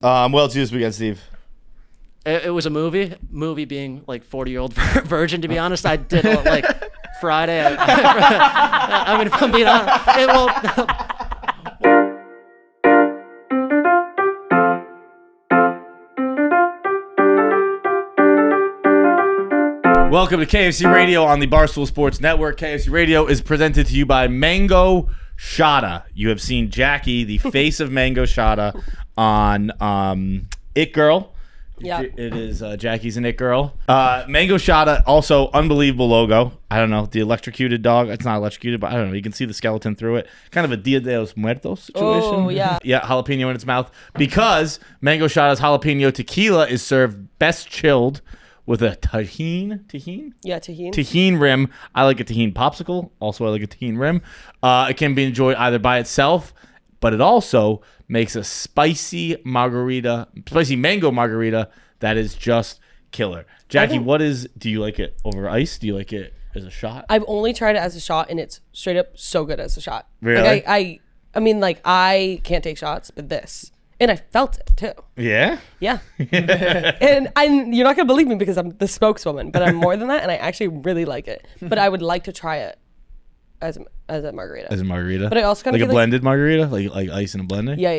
What else you this weekend, Steve? It was a movie. Movie being like 40-year-old virgin. To be honest, I did like Friday. I mean, if I'm being honest, Welcome to KFC Radio on the Barstool Sports Network. KFC Radio is presented to you by Mango SHOTTA. You have seen Jackie, the face of Mango SHOTTA, on It Girl. Yeah, it is Jackie's an It Girl. Mango SHOTTA, also unbelievable logo. I don't know, the electrocuted dog. It's not electrocuted, but I don't know. You can see the skeleton through it. Kind of a Dia de los Muertos situation. Oh, yeah. Yeah, jalapeno in its mouth. Because Mango SHOTTA's jalapeno tequila is served best chilled with a tahine? Yeah, tahine. Tahine rim. I like a tahine popsicle. Also, I like a tahine rim. It can be enjoyed either by itself, but it also makes a spicy mango margarita that is just killer. Jackie, do you like it over ice? Do you like it as a shot? I've only tried it as a shot, and it's straight up so good as a shot. Really? Like I mean, like, I can't take shots, but this. And I felt it, too. Yeah? Yeah. and you're not going to believe me because I'm the spokeswoman, but I'm more than that, and I actually really like it. But I would like to try it as a margarita. As a margarita? But I also kind of like a blended margarita? Like ice in a blender? Yeah.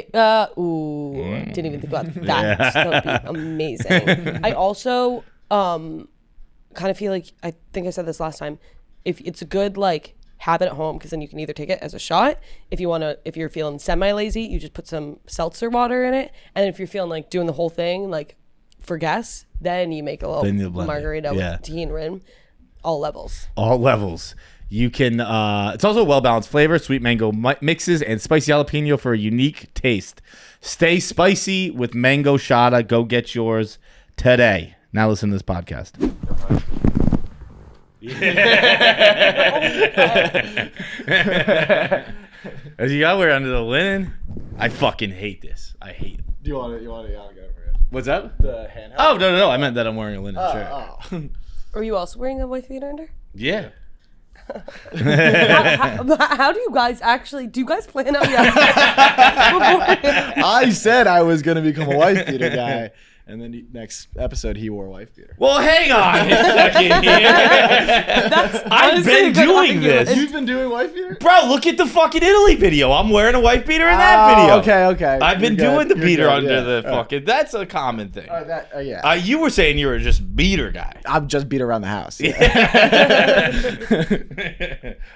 Didn't even think about that. That would be amazing. I also kind of feel like, I think I said this last time, if it's a good, like, have it at home, because then you can either take it as a shot. If you're feeling semi-lazy, you just put some seltzer water in it. And if you're feeling like doing the whole thing, like for guests, then you make a little margarita with tahine rim. All levels. You can, it's also a well-balanced flavor, sweet mango mixes, and spicy jalapeno for a unique taste. Stay spicy with Mango SHOTTA. Go get yours today. Now listen to this podcast. As you got wear under the linen, I fucking hate this. I hate it. Do you want it? Yeah, I'll get it for you. What's that? The handheld. Oh, no. I meant that I'm wearing a linen shirt. Are you also wearing a white beater under? Yeah. How do you guys do you guys plan out I said I was going to become a wife beater guy. And then next episode, he wore a wife beater. Well, hang on a second here. I've been doing this. You've been doing wife beater? Bro, look at the fucking Italy video. I'm wearing a wife beater in that video. Okay. I've been doing the beater under the fucking... That's a common thing. Yeah. You were saying you were just beater guy. I'm just beat around the house. Yeah.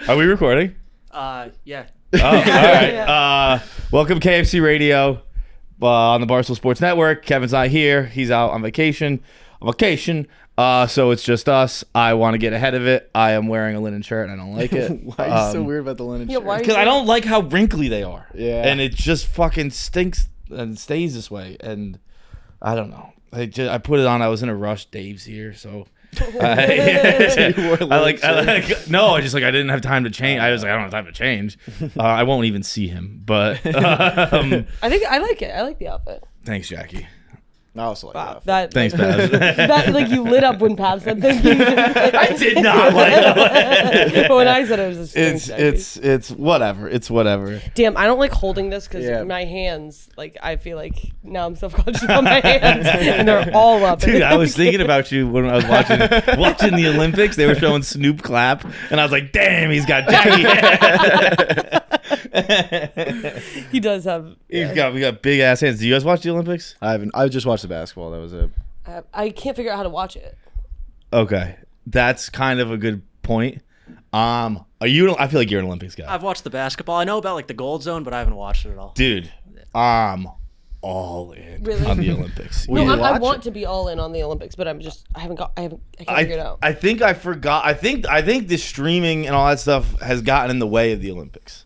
Are we recording? Yeah. Oh, all right. Welcome KFC Radio. On the Barstool Sports Network. Kevin's not here. He's out on vacation. So it's just us. I want to get ahead of it. I am wearing a linen shirt and I don't like it. Why are you so weird about the linen shirt? Because I don't like how wrinkly they are. Yeah. And it just fucking stinks and stays this way. And I don't know. I put it on. I was in a rush. Dave's here, so... I didn't have time to change. I was like, I don't have time to change. I won't even see him, but I think I like it. I like the outfit. Thanks, Jackie. I also like that. Thanks, Paz. That, like, you lit up when Paz said thank you. I did not like it. But when I said it was it's whatever. It's whatever. Damn, I don't like holding this because my hands, like, I feel like now I'm self-conscious on my hands and they're all up. Dude, I was thinking about you when I was watching the Olympics. They were showing Snoop clap, and I was like, damn, he's got Jackie. He does have. We got big ass hands. Do you guys watch the Olympics? I haven't. I just watched the basketball. That was it. I can't figure out how to watch it. Okay, that's kind of a good point. Are you? I feel like you're an Olympics guy. I've watched the basketball. I know about like the gold zone, but I haven't watched it at all. Dude, I'm all in on the Olympics. No, I want to be all in on the Olympics, but I can't figure it out. I think I forgot. I think the streaming and all that stuff has gotten in the way of the Olympics.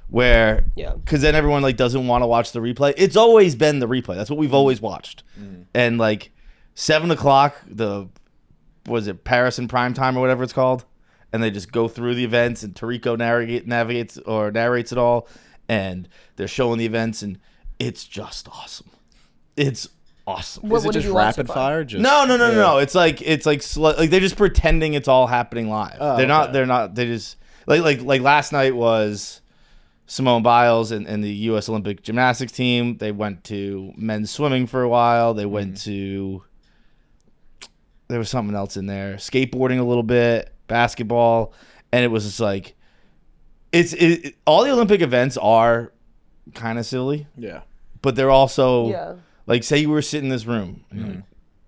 Where, because then everyone like doesn't want to watch the replay. It's always been the replay. That's what we've always watched. And like 7 o'clock, Paris in prime time or whatever it's called, and they just go through the events and Tarico narrates it all, and they're showing the events, and it's just awesome. It's awesome. Is it just rapid fire? No. It's like they're just pretending it's all happening live. They're not. They just like last night was. Simone Biles and the U.S. Olympic gymnastics team. They went to men's swimming for a while. They went to, there was something else in there, skateboarding a little bit, basketball, and it was just like, all the Olympic events are kind of silly. Yeah. But they're also, Yeah. like, say you were sitting in this room, and you're like,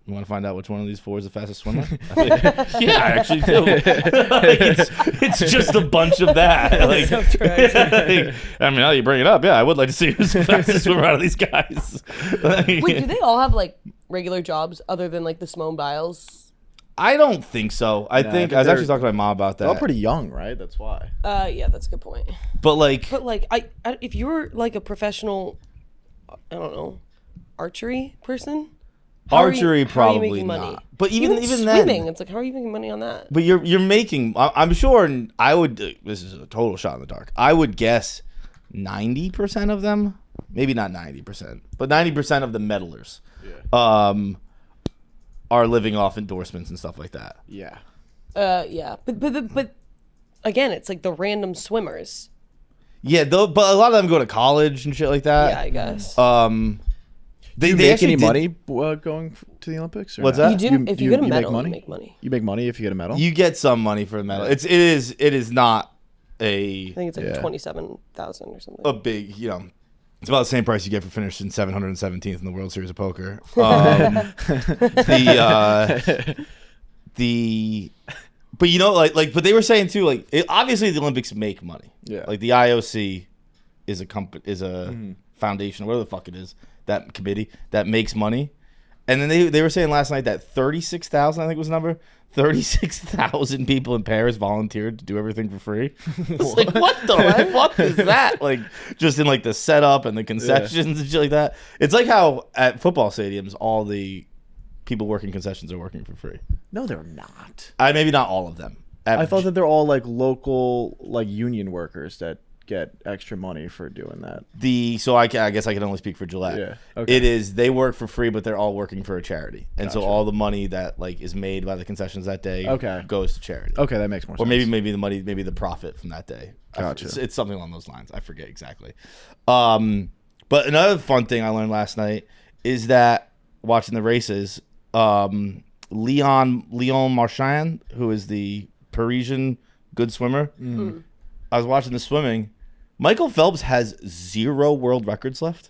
you want to find out which one of these four is the fastest swimmer? Yeah, I actually do. Like, it's just a bunch of that. Like, So true. like, I mean, now you bring it up, yeah, I would like to see who's the fastest swimmer out of these guys. Like, Wait, do they all have like regular jobs other than like the Simone Biles? I don't think so. I think I was actually talking to my mom about that. They're all pretty young, right? That's why. Yeah, that's a good point. But like, I if you were like a professional, I don't know, archery person. archery how are you probably making money? not. But even swimming, then, it's like, how are you making money on that? but you're making. I'm sure. And I would. This is a total shot in the dark. I would guess 90% of them, maybe not 90%, but 90% of the medalers, are living off endorsements and stuff like that. Yeah. Yeah, but again, it's like the random swimmers. Yeah, though, but a lot of them go to college and shit like that. Yeah, I guess. They Do you make actually any did- money going to the Olympics? Or What's not? that? You do if you get a medal, make money? you make money. You make money if you get a medal. You get some money for the medal. It is not I think it's like Yeah. 27,000 or something. a big, it's about the same price you get for finishing 717th in the World Series of Poker. But but they were saying too, obviously the Olympics make money. Yeah. Like the IOC is a foundation, whatever the fuck it is, that committee that makes money. And then they were saying last night that 36,000, I think was the number, 36,000 people in Paris volunteered to do everything for free. It's like, what the fuck is that? Like, just in like the setup and the concessions and shit like that. It's like how at football stadiums, all the people working concessions are working for free. No, they're not. Maybe not all of them. I thought that they're all like local, like union workers that get extra money for doing that. So I guess I can only speak for Gillette. Yeah. Okay. It is, they work for free, but they're all working for a charity, and so all the money that like is made by the concessions that day goes to charity. Okay, that makes more sense. Or maybe the money, maybe the profit from that day. Gotcha. It's something along those lines. I forget exactly. But another fun thing I learned last night is that watching the races, Leon Marchand, who is the Parisian good swimmer, I was watching the swimming. Michael Phelps has 0 world records left.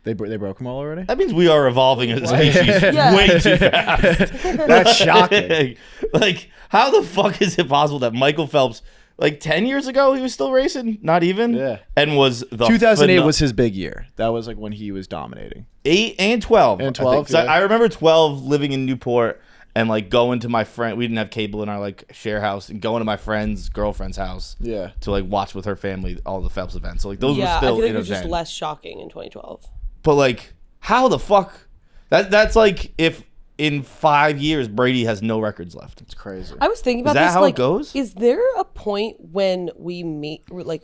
They broke them all already? That means we are evolving as a species way too fast. That's shocking. Like, how the fuck is it possible that Michael Phelps, like 10 years ago, he was still racing? Not even? Yeah. And was the 2008 was his big year. That was like when he was dominating. 8 and 12. And 12, So yeah. I remember 12 living in Newport and like going to my friend. We didn't have cable in our like share house, and going to my friend's girlfriend's house. Yeah. To like watch with her family all the Phelps events. So like those were I still feel like in it was just event. less shocking in 2012. But like, how the fuck? That's like if in 5 years Brady has no records left. It's crazy. I was thinking about that this. how it Like, goes? is there a point when we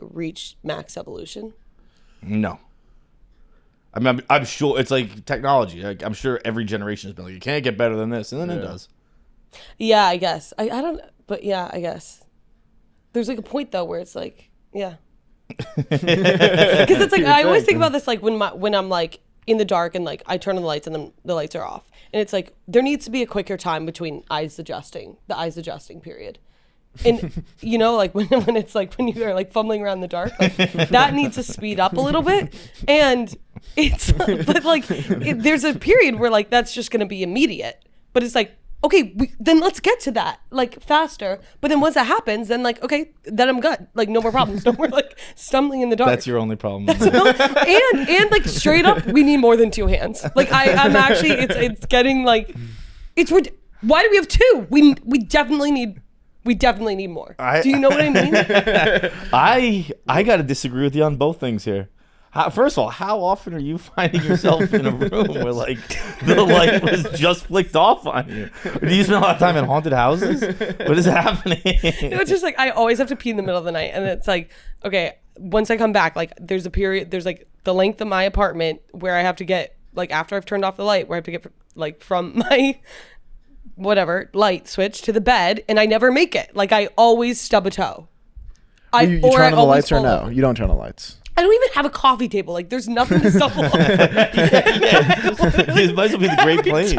reach max evolution? No. I mean, I'm sure it's like technology. Like, I'm sure every generation has been like, it can't get better than this, and then it does. Yeah, I guess. I don't. But yeah, I guess. There's like a point though where it's like, yeah. Because it's like I always think about this like when I'm like in the dark and like I turn on the lights and then the lights are off, and it's like there needs to be a quicker time between the eyes adjusting period. And like when it's like when you're like fumbling around in the dark, like, that needs to speed up a little bit. And it's but like there's a period where like that's just gonna be immediate. But it's like, okay, then let's get to that like faster. But then once that happens, then like, okay, then I'm good. Like no more problems. No more like stumbling in the dark. That's your only problem. and like straight up, we need more than 2 hands. Like I'm actually, it's getting like, why do we have 2? We definitely need more. Do you know what I mean? I got to disagree with you on both things here. First of all, how often are you finding yourself in a room where like the light was just flicked off on you? Or do you spend a lot of time in haunted houses? What is happening? It's just like I always have to pee in the middle of the night, and it's like, okay, once I come back, like there's like the length of my apartment where I have to get like after I've turned off the light, where I have to get like from my whatever light switch to the bed, and I never make it. Like I always stub a toe. I turn on the always lights or fall no? over. You don't turn on the lights. I don't even have a coffee table. Like, there's nothing to stumble over. This might as well be the Great Plains.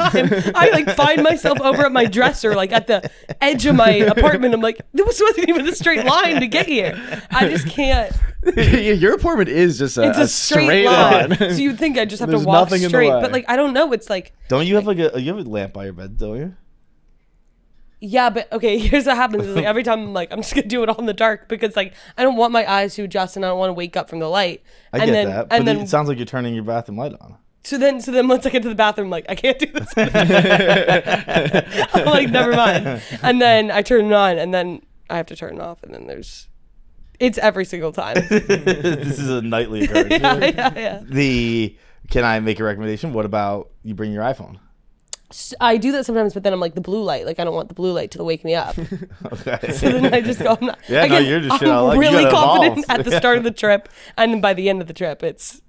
I like find myself over at my dresser, like at the edge of my apartment. I'm like, this wasn't even a straight line to get here. I just can't. Your apartment is just It's a straight line. So you'd think I just have to There's walk nothing in the straight, way. but like I don't know. It's like Don't you have like you have a lamp by your bed, don't you? yeah, but okay. Here's what happens: is like every time I'm like, I'm just gonna do it all in the dark because like I don't want my eyes to adjust and I don't want to wake up from the light. I and get then, that, And but then it sounds like you're turning your bathroom light on. So then once I get to the bathroom, I'm like, I can't do this. I'm like, never mind. And then I turn it on, and then I have to turn it off, and then it's every single time. This is a nightly occurrence. yeah. Can I make a recommendation? What about you bring your iPhone? I do that sometimes, but then I'm like, the blue light. Like, I don't want the blue light to wake me up. Okay. So then I just go, I'm not. Yeah, no, you're just shit I I'm like. You really gotta confident evolve. at the start of the trip, and then by the end of the trip, it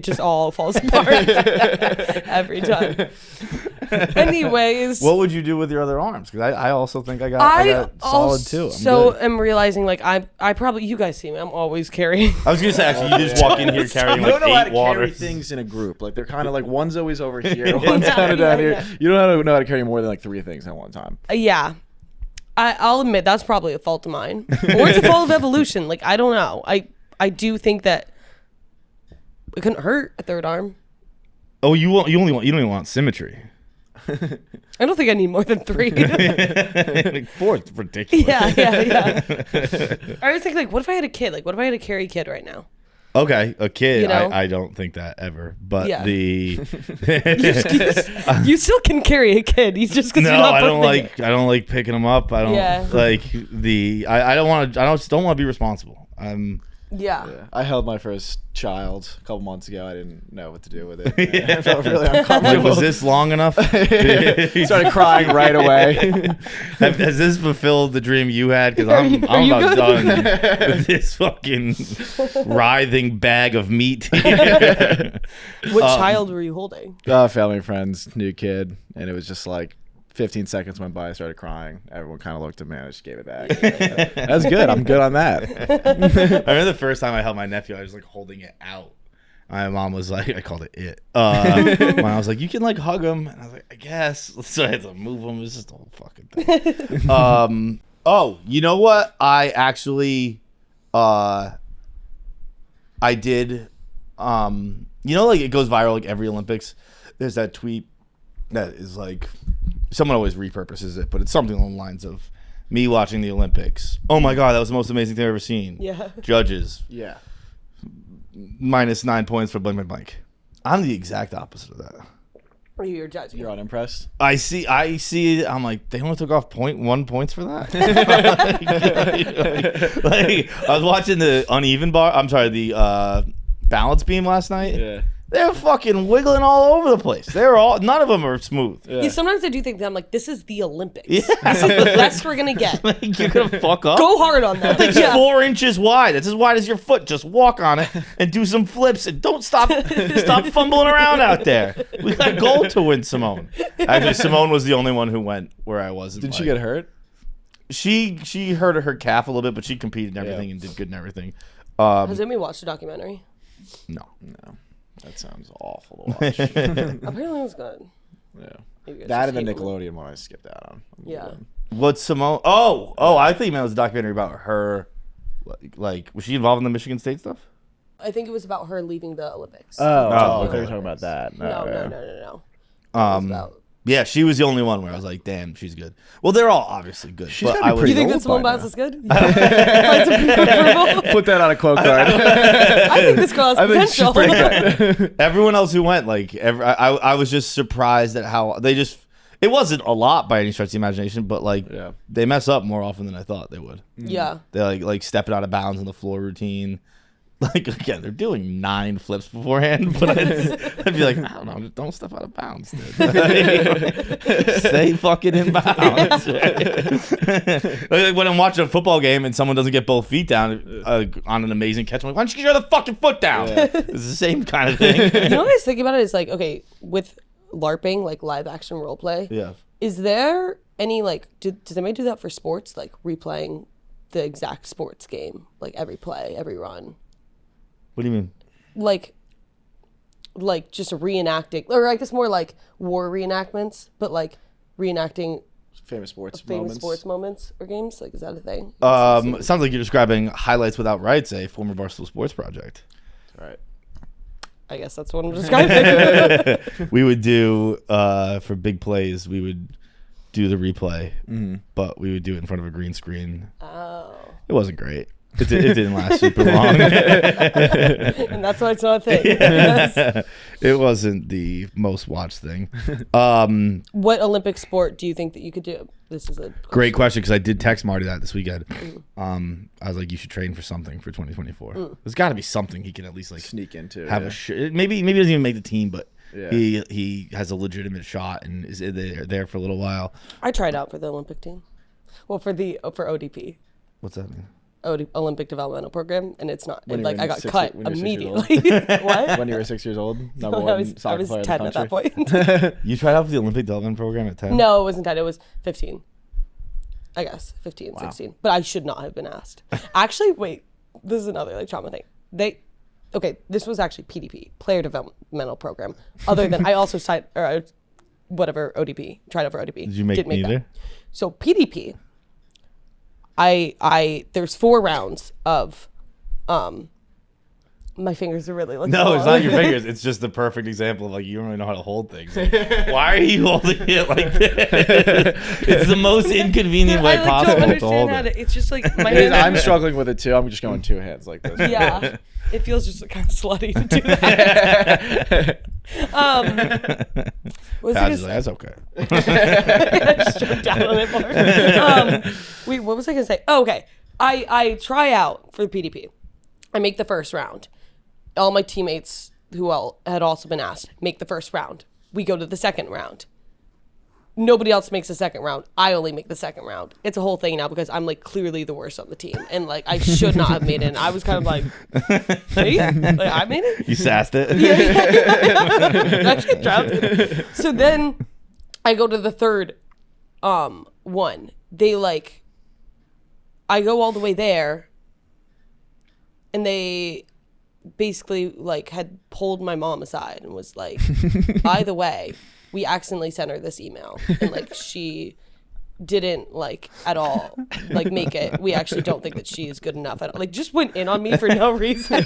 just all falls apart every time. Anyways. What would you do with your other arms? Because I also think I got solid too. I'm realizing like I probably, you guys see me, I'm always carrying. I was gonna say actually you just walk in here carrying You don't like know how 8 to carry waters. things in a group. Like they're kind of like one's always over here, one's kind of down here. You don't know how to carry more than like 3 things at one time. Yeah. I'll admit that's probably a fault of mine. Or it's a fault of evolution. Like, I don't know. I do think that it couldn't hurt a third arm. Oh, you don't even want symmetry. I don't think I need more than 3. Like 4 is ridiculous. Yeah. I was thinking, like, what if I had a kid? Like, what if I had a carry kid right now? Okay, a kid. You know? I don't think that ever. But Yeah. the You still can carry a kid. He's just because no, you're not I don't birthing it. like picking them up. I don't like I don't want to. I just don't want to be responsible. Yeah. I held my first child a couple months ago. I didn't know what to do with it. I felt really uncomfortable. Like, was this long enough? Started crying right away. Has this fulfilled the dream you had? Because I'm you about good? done with this fucking writhing bag of meat. What child were you holding? Family, friends, new kid, and it was just like 15 seconds went by. I started crying. Everyone kind of looked at me. I just gave it back. That's good. I'm good on that. I remember the first time I held my nephew, I was like holding it out. My mom was like, I called it. My mom was like, you can like hug him. And I was like, I guess. So I had to move him. It's just a whole fucking thing. Oh, you know what? I actually, I did, you know, like it goes viral like every Olympics. There's that tweet that is like, someone always repurposes it, but it's something along the lines of me watching the Olympics. Oh my God, that was the most amazing thing I've ever seen. Yeah. Judges, Yeah. -9 points for blank, blank, blank. I'm the exact opposite of that. Or you're judging. You're unimpressed? I see it. I'm like, they only took off 0.1 points for that. like, I was watching the the balance beam last night. Yeah. They're fucking wiggling all over the place. None of them are smooth. Yeah, sometimes I do think that I'm like, this is the Olympics. Yeah. This is the best we're gonna get. Like, you're gonna fuck up. Go hard on that. It's 4 inches wide. It's as wide as your foot. Just walk on it and do some flips and don't stop fumbling around out there. We got gold to win, Simone. Actually, Simone was the only one who went where I wasn't. Did she get hurt? She hurt her calf a little bit, but she competed in everything and did good in everything. Has anybody watched the documentary? No. That sounds awful to watch. Apparently it was good. Yeah. Maybe it's That just and the hate me. Nickelodeon one I skipped out on. Yeah. What's Simone? Oh, I think it was a documentary about her. Like, was she involved in the Michigan State stuff? I think it was about her leaving the Olympics. I thought you the were talking about that. No. It was about- Yeah, she was the only one where I was like, damn, she's good. Well, they're all obviously good. She's but gotta be I was, You think old that Simone by Biles now. is good? Find some approval? Put that on a quote card. I think this girl has I think she's potential. pretty good. everyone else who went, like, I was just surprised at how they just. It wasn't a lot by any stretch of the imagination, but like they mess up more often than I thought they would. Yeah. They like stepping out of bounds in the floor routine. Like, again, they're doing 9 flips beforehand, but I'd be like, I don't know, just don't step out of bounds, dude. Stay fucking in bounds. Like when I'm watching a football game and someone doesn't get both feet down on an amazing catch, I'm like, why don't you get your other fucking foot down? Yeah. It's the same kind of thing. You know what I was thinking about it is like, okay, with LARPing, like live action role play, Yeah. is there any like, does anybody do that for sports, like replaying the exact sports game, like every play, every run. What do you mean? Like just reenacting, or I guess more like war reenactments, but like reenacting Famous sports moments or games. Like, is that a thing? It sounds like you're describing Highlights Without Rights, a former Barstool Sports project. All right. I guess that's what I'm describing. We would do for big plays. We would do the replay, but we would do it in front of a green screen. Oh. It wasn't great. It didn't last super long. And that's why it's not a thing. Yeah. It wasn't the most watched thing. What Olympic sport do you think that you could do? This is a great question, because I did text Marty that this weekend. I was like, you should train for something for 2024. There's got to be something he can at least like sneak into. Have maybe he doesn't even make the team, but yeah. he has a legitimate shot and is there for a little while. I tried out for the Olympic team. Well, for ODP. What's that mean? Olympic Developmental Program, and it's not When like I got 6 cut when you're 6 years old? immediately. What? When you were 6 years old, number I one was soccer player 10 in at the that point. country. You tried out for the Olympic Development Program at 10? No, it wasn't 10. It was 15. I guess 15, 16. But I should not have been asked. Actually, wait. This is another like trauma thing. This was actually PDP, Player Developmental Program. Other than I also tried out for ODP. Did you make neither? That. So PDP. There's 4 rounds of my fingers are really looking No, long. it's not your fingers. It's just the perfect example of like you don't really know how to hold things. Like, why are you holding it like this? It's the most inconvenient way possible to hold it. It's just like my hands. I'm struggling with it too. I'm just going 2 hands like this. Yeah, it feels just kind of slutty to do that. That's okay. I just jumped down on it more. Wait, what was I gonna say? Oh, okay, I try out for the PDP. I make the first round. All my teammates who had also been asked make the first round. We go to the second round. Nobody else makes the second round. I only make the second round. It's a whole thing now because I'm like clearly the worst on the team, and like I should not have made it. And I was kind of like, me? Like, I made it. You sassed it. Yeah. Actually drafted. So then I go to the third one. I go all the way there, and they basically like had pulled my mom aside and was like, by the way, we accidentally sent her this email, and like she didn't like at all like make it. We actually don't think that she is good enough at all. Like just went in on me for no reason.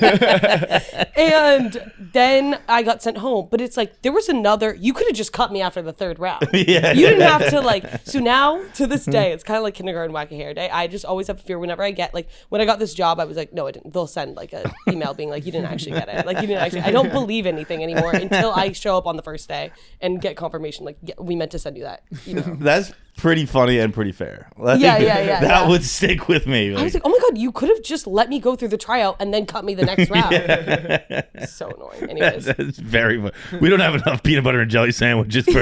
And then I got sent home, but it's like there was another. You could have just cut me after the third round. Yeah. You didn't have to like. So now to this day, it's kind of like kindergarten wacky hair day. I just always have fear whenever I get like when I got this job, I was like, no, I didn't. They'll send like an email being like, you didn't actually get it. Like you didn't actually. I don't believe anything anymore until I show up on the first day and get confirmation. Like we meant to send you that email. That's pretty funny and pretty fair. Like, Yeah. That would stick with me. I was like, oh my God, you could have just let me go through the tryout and then cut me the next round. So annoying. Anyways. That's very fun. We don't have enough peanut butter and jelly sandwiches for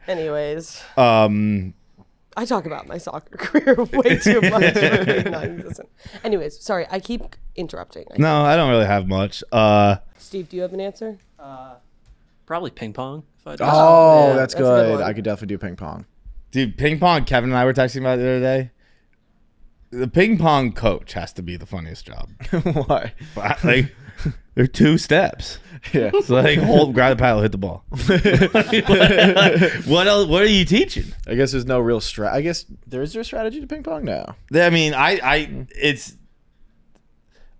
Anyways. I talk about my soccer career way too much for being non-existent. Anyways, sorry, I keep interrupting. No, I don't really have much. Steve, do you have an answer? Probably ping pong. Oh, Yeah, that's that's a good good. one. I could definitely do ping pong. Dude, ping pong, Kevin and I were texting about it the other day. The ping pong coach has to be the funniest job. Why? Like, there are 2 steps. Yeah. So like grab the paddle, hit the ball. What else? What are you teaching? I guess there's no real I guess there is a strategy to ping pong now. I mean, I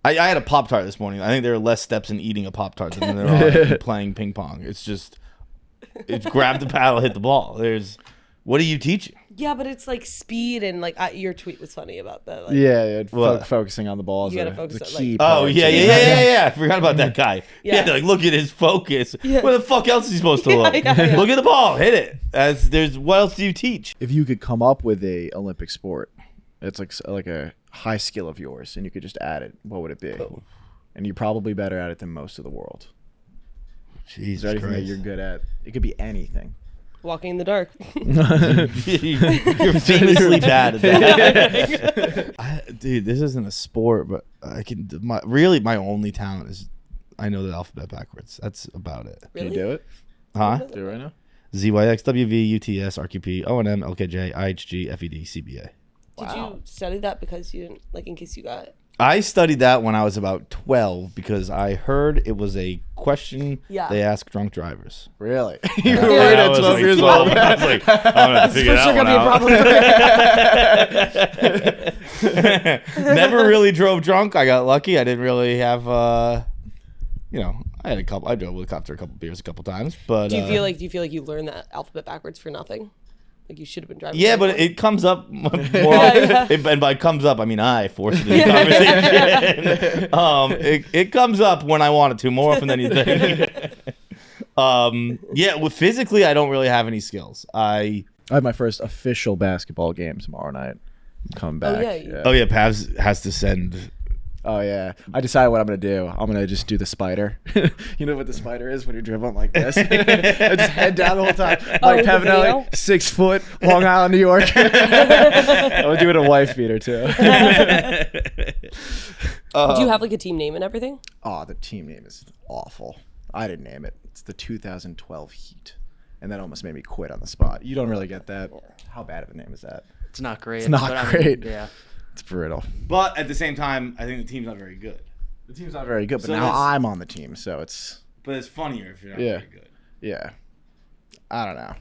had a Pop-Tart this morning. I think there are less steps in eating a Pop-Tart than there are in playing ping pong. It's grab the paddle, hit the ball. What are you teaching? Yeah, but it's like speed and like your tweet was funny about that. Like, Yeah, focusing on the ball is You gotta a focus the on, key like- Oh, part. yeah. I forgot about that guy. Yeah. Yeah, like look at his focus. Yeah. Where the fuck else is he supposed to look? Yeah. Look at the ball, hit it. What else do you teach? If you could come up with a Olympic sport, it's like a high skill of yours, and you could just add it, what would it be? Oh. And you're probably better at it than most of the world. Jesus Is there anything that Christ. you're good at? It could be anything. Walking in the dark. You're famously bad at that. Dude, this isn't a sport, but I can. My only talent is I know the alphabet backwards. That's about it. Really? Can you do it? Huh? Do it right now? ZYX, WV, UTS, RQP, ONM, LKJ, IHG, FED, CBA. Did you study that because you didn't, like, in case you got it? I studied that when I was about 12 because I heard it was a question they ask drunk drivers. Really? You were right at 12 years old. I was like, I'm going to have to figure that one out. Never really drove drunk. I got lucky. I didn't really have, I had a couple. I drove with a copter a couple beers a couple times. But do you feel like you learned that alphabet backwards for nothing? Like you should have been driving. Yeah, but it comes up more. And by comes up, I mean I forced it into the conversation. It comes up when I want it to more often than you think. Well, physically, I don't really have any skills. I have my first official basketball game tomorrow night. I'm coming back. Pavs has to send. Oh, yeah. I decided what I'm going to do. I'm going to just do the spider. You know what the spider is when you're dribbling like this? I just head down the whole time. Like Pavanelli, 6 foot, Long Island, New York. I would do it a wife beater, too. Do you have like a team name and everything? Oh, the team name is awful. I didn't name it. It's the 2012 Heat. And that almost made me quit on the spot. You don't really get that. How bad of a name is that? It's not great. It's not great. Yeah. It's brutal. But at the same time, I think the team's not very good. The team's not very good, but So now I'm on the team, so it's... But it's funnier if you're not very good. Yeah. I don't know.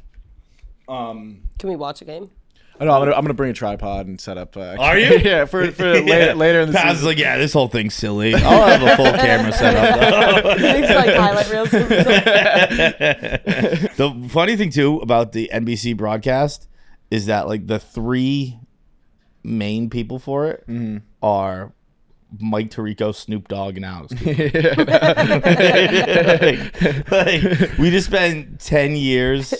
Can we watch a game? Oh, no, I'm gonna bring a tripod and set up. Are you? Yeah, for later in the Paz is season. like, yeah, this whole thing's silly. I'll have a full camera set up. It's like highlight reels. The funny thing too about the NBC broadcast is that like the 3 main people for it are Mike Tirico, Snoop Dogg, and Alex Cooper. like, we just spent 10 years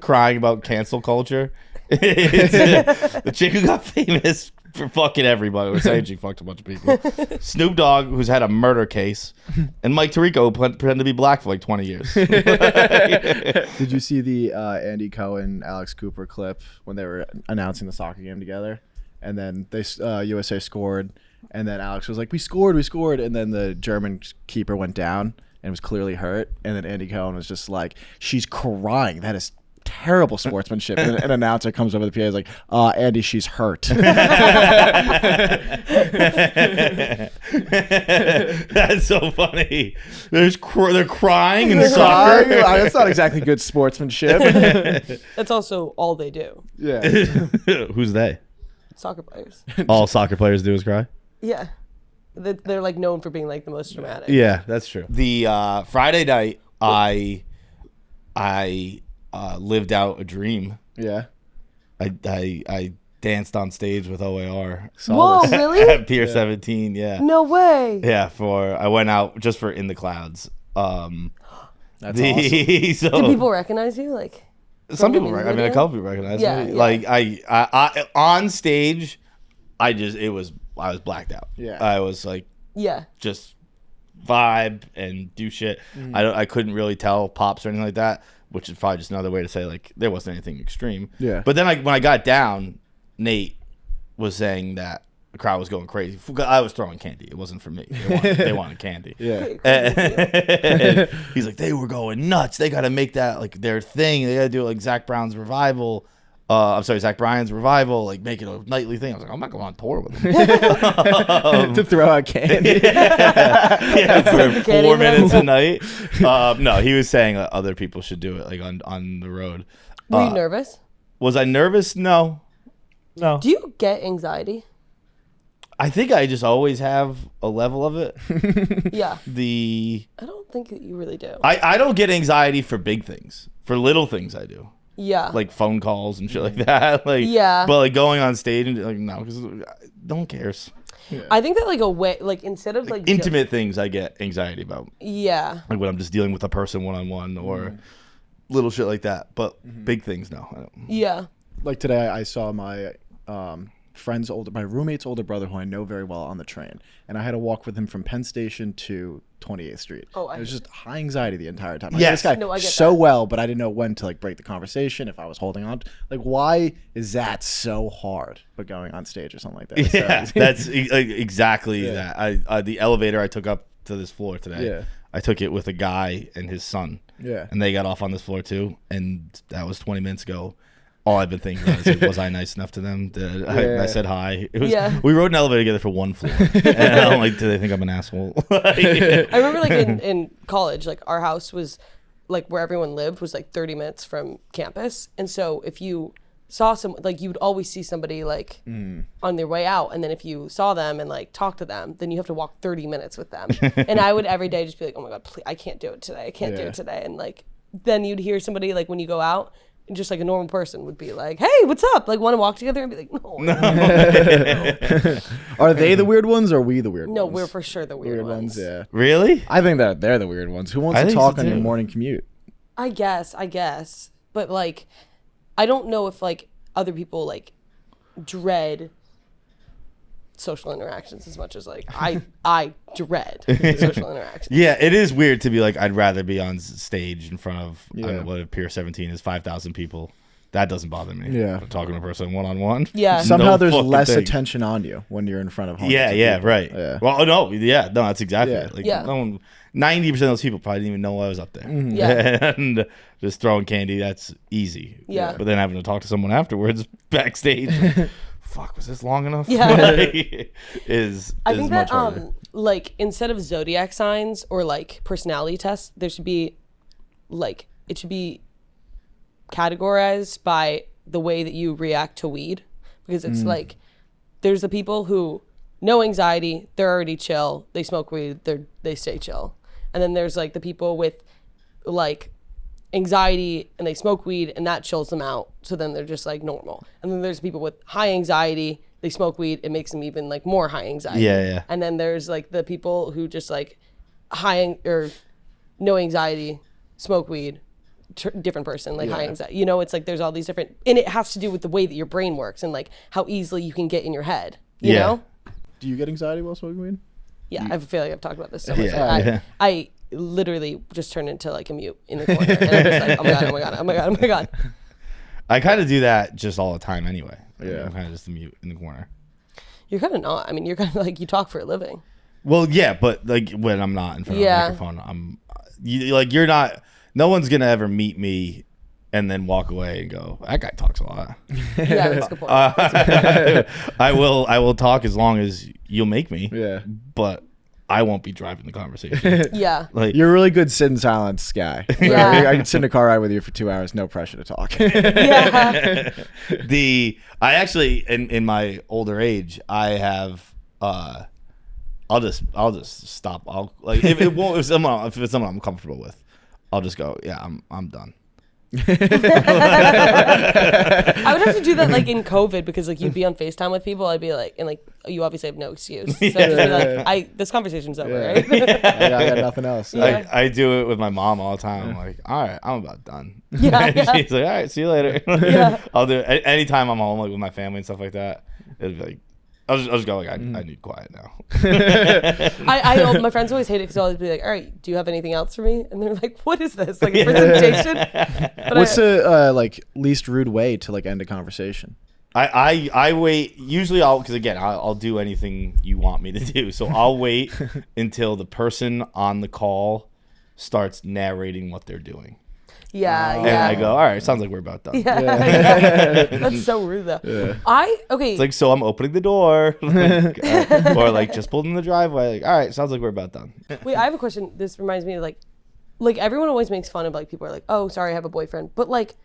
crying about cancel culture. The chick who got famous for fucking everybody was saying she fucked a bunch of people. Snoop Dogg, who's had a murder case, and Mike Tirico, who pretended to be black for like 20 years. Did you see the Andy Cohen, Alex Cooper clip when they were announcing the soccer game together? And then they USA scored, and then Alex was like, we scored, and then the German keeper went down and was clearly hurt, and then Andy Cohen was just like, she's crying. That is terrible sportsmanship. And an announcer comes over the PA and is like, Andy, she's hurt. That's so funny. They're crying in soccer. That's not exactly good sportsmanship. That's also all they do. Yeah. Who's they? Soccer players. All soccer players do is cry? Yeah. They're like known for being like the most dramatic. Yeah, that's true. The Friday night, I lived out a dream. Yeah. I danced on stage with OAR. Whoa, really? At Pier 17, yeah. No way. Yeah, I went out just for In the Clouds. That's awesome. So, Do people recognize you? Like some people, a couple people recognize Yeah, me. yeah. Like I on stage, I was blacked out. Yeah. I was like, Yeah. just vibe and do shit. I couldn't really tell pops or anything like that, which is probably just another way to say like there wasn't anything extreme. Yeah. But then when I got down, Nate was saying that the crowd was going crazy. I was throwing candy. It wasn't for me. They wanted candy. Yeah. And he's like, they were going nuts. They got to make that like their thing. They got to do it like Zach Bryan's revival. Like make it a nightly thing. I was like, I'm not going on tour with him. To throw out candy. Yeah, for 4 minutes a night. No, he was saying other people should do it like on the road. Were you nervous? Was I nervous? No. Do you get anxiety? I think I just always have a level of it. Yeah. I don't think that you really do. I don't get anxiety for big things. For little things I do. Yeah. Like phone calls and shit like that. Like, yeah. But like going on stage and like, no, because no one cares. Yeah. I think that like a way, like instead of like intimate things I get anxiety about. Yeah. Like when I'm just dealing with a person one-on-one or little shit like that. But big things, no. I don't. Yeah. Like today I saw my my roommate's older brother, who I know very well, on the train, and I had to walk with him from Penn Station to 28th Street. Oh, it was just high anxiety the entire time. Yes. I know this guy No, I get so that. well, but I didn't know when to like break the conversation, if I was holding on. Like, why is that so hard? But going on stage or something like that. Yeah, So, that's exactly that. The elevator I took up to this floor today. Yeah. I took it with a guy and his son. Yeah. And they got off on this floor too. And that was 20 minutes ago. All I've been thinking about is, like, was I nice enough to them? I said hi. It was, we rode an elevator together for one floor. And I'm like, do they think I'm an asshole? I remember like in college, like our house was like where everyone lived was like 30 minutes from campus. And so if you saw someone, like you would always see somebody like on their way out. And then if you saw them and like talked to them, then you have to walk 30 minutes with them. And I would every day just be like, oh my God, please, I can't do it today. I can't do it today. And like, then you'd hear somebody like when you go out, just like a normal person would be like, hey, what's up? Like, want to walk together? And be like, no. Are they the weird ones or are we the weird ones? No, we're for sure the weird ones. Yeah. Really? I think that they're the weird ones. Who wants to talk on your morning commute? I guess. But like, I don't know if like other people like dread social interactions as much as like I dread social interactions. Yeah, it is weird to be like, I'd rather be on stage in front of I don't know, what Pier 17 is, 5,000 people. That doesn't bother me. Yeah. I'm talking to a person one-on-one. Yeah. Somehow there's less attention on you when you're in front of hundreds of people. Right. Yeah. Well, no, that's exactly it. Like, Yeah. no one, 90% of those people probably didn't even know I was up there. Yeah. And just throwing candy, that's easy. Yeah. But then having to talk to someone afterwards backstage, fuck, was this long enough? Yeah. I think much that harder. like instead of zodiac signs or like personality tests, there should be like it should be categorized by the way that you react to weed, because it's like there's the people who no anxiety, they're already chill, they smoke weed, they stay chill, and then there's like the people with like anxiety and they smoke weed and that chills them out, so then they're just like normal. And then there's people with high anxiety, they smoke weed, it makes them even like more high anxiety. Yeah. And then there's like the people who just like or no anxiety, smoke weed, different person, like high anxiety. You know, it's like there's all these different, and it has to do with the way that your brain works and like how easily you can get in your head. You know? Do you get anxiety while smoking weed? Yeah, I feel like I've talked about this so much. Yeah. I literally just turned into like a mute in the corner, and I'm just like, oh my god. I kind of do that just all the time anyway. Yeah. I'm kind of just a mute in the corner. You're kind of not. I mean, you're kind of like, you talk for a living. Well, yeah, but like when I'm not in front of a microphone, you're not. No one's gonna ever meet me and then walk away and go, that guy talks a lot. Yeah, that's a good point. I will talk as long as you'll make me. Yeah. But I won't be driving the conversation. Yeah. Like, You're a really good sit in silence guy. Yeah. I can sit in a car ride with you for 2 hours, no pressure to talk. Yeah. I actually in my older age, I have I'll just stop. I'll like if it's someone I'm comfortable with, I'll just go, yeah, I'm done. I would have to do that like in COVID, because like you'd be on FaceTime with people, I'd be like, and like you obviously have no excuse, so I'd just be like, this conversation's over, right? I got nothing else. Yeah. I do it with my mom all the time. I'm like, all right, I'm about done. Yeah, And yeah. she's like, all right, see you later. Yeah. I'll do it anytime I'm home, like with my family and stuff like that. It'd be like, I'll just go like, I need quiet now. My friends always hate it because I'll always be like, all right, do you have anything else for me? And they're like, what is this? Like a presentation? But What's the like least rude way to like end a conversation? I wait. Usually because again, I'll do anything you want me to do. So I'll wait until the person on the call starts narrating what they're doing. yeah. And I go, all right, sounds like we're about done. Yeah. That's so rude though. Yeah. It's like, so I'm opening the door. Or like just pulled in the driveway. Like, all right, sounds like we're about done. Wait, I have a question. This reminds me of like everyone always makes fun of like people are like, oh, sorry, I have a boyfriend. But like,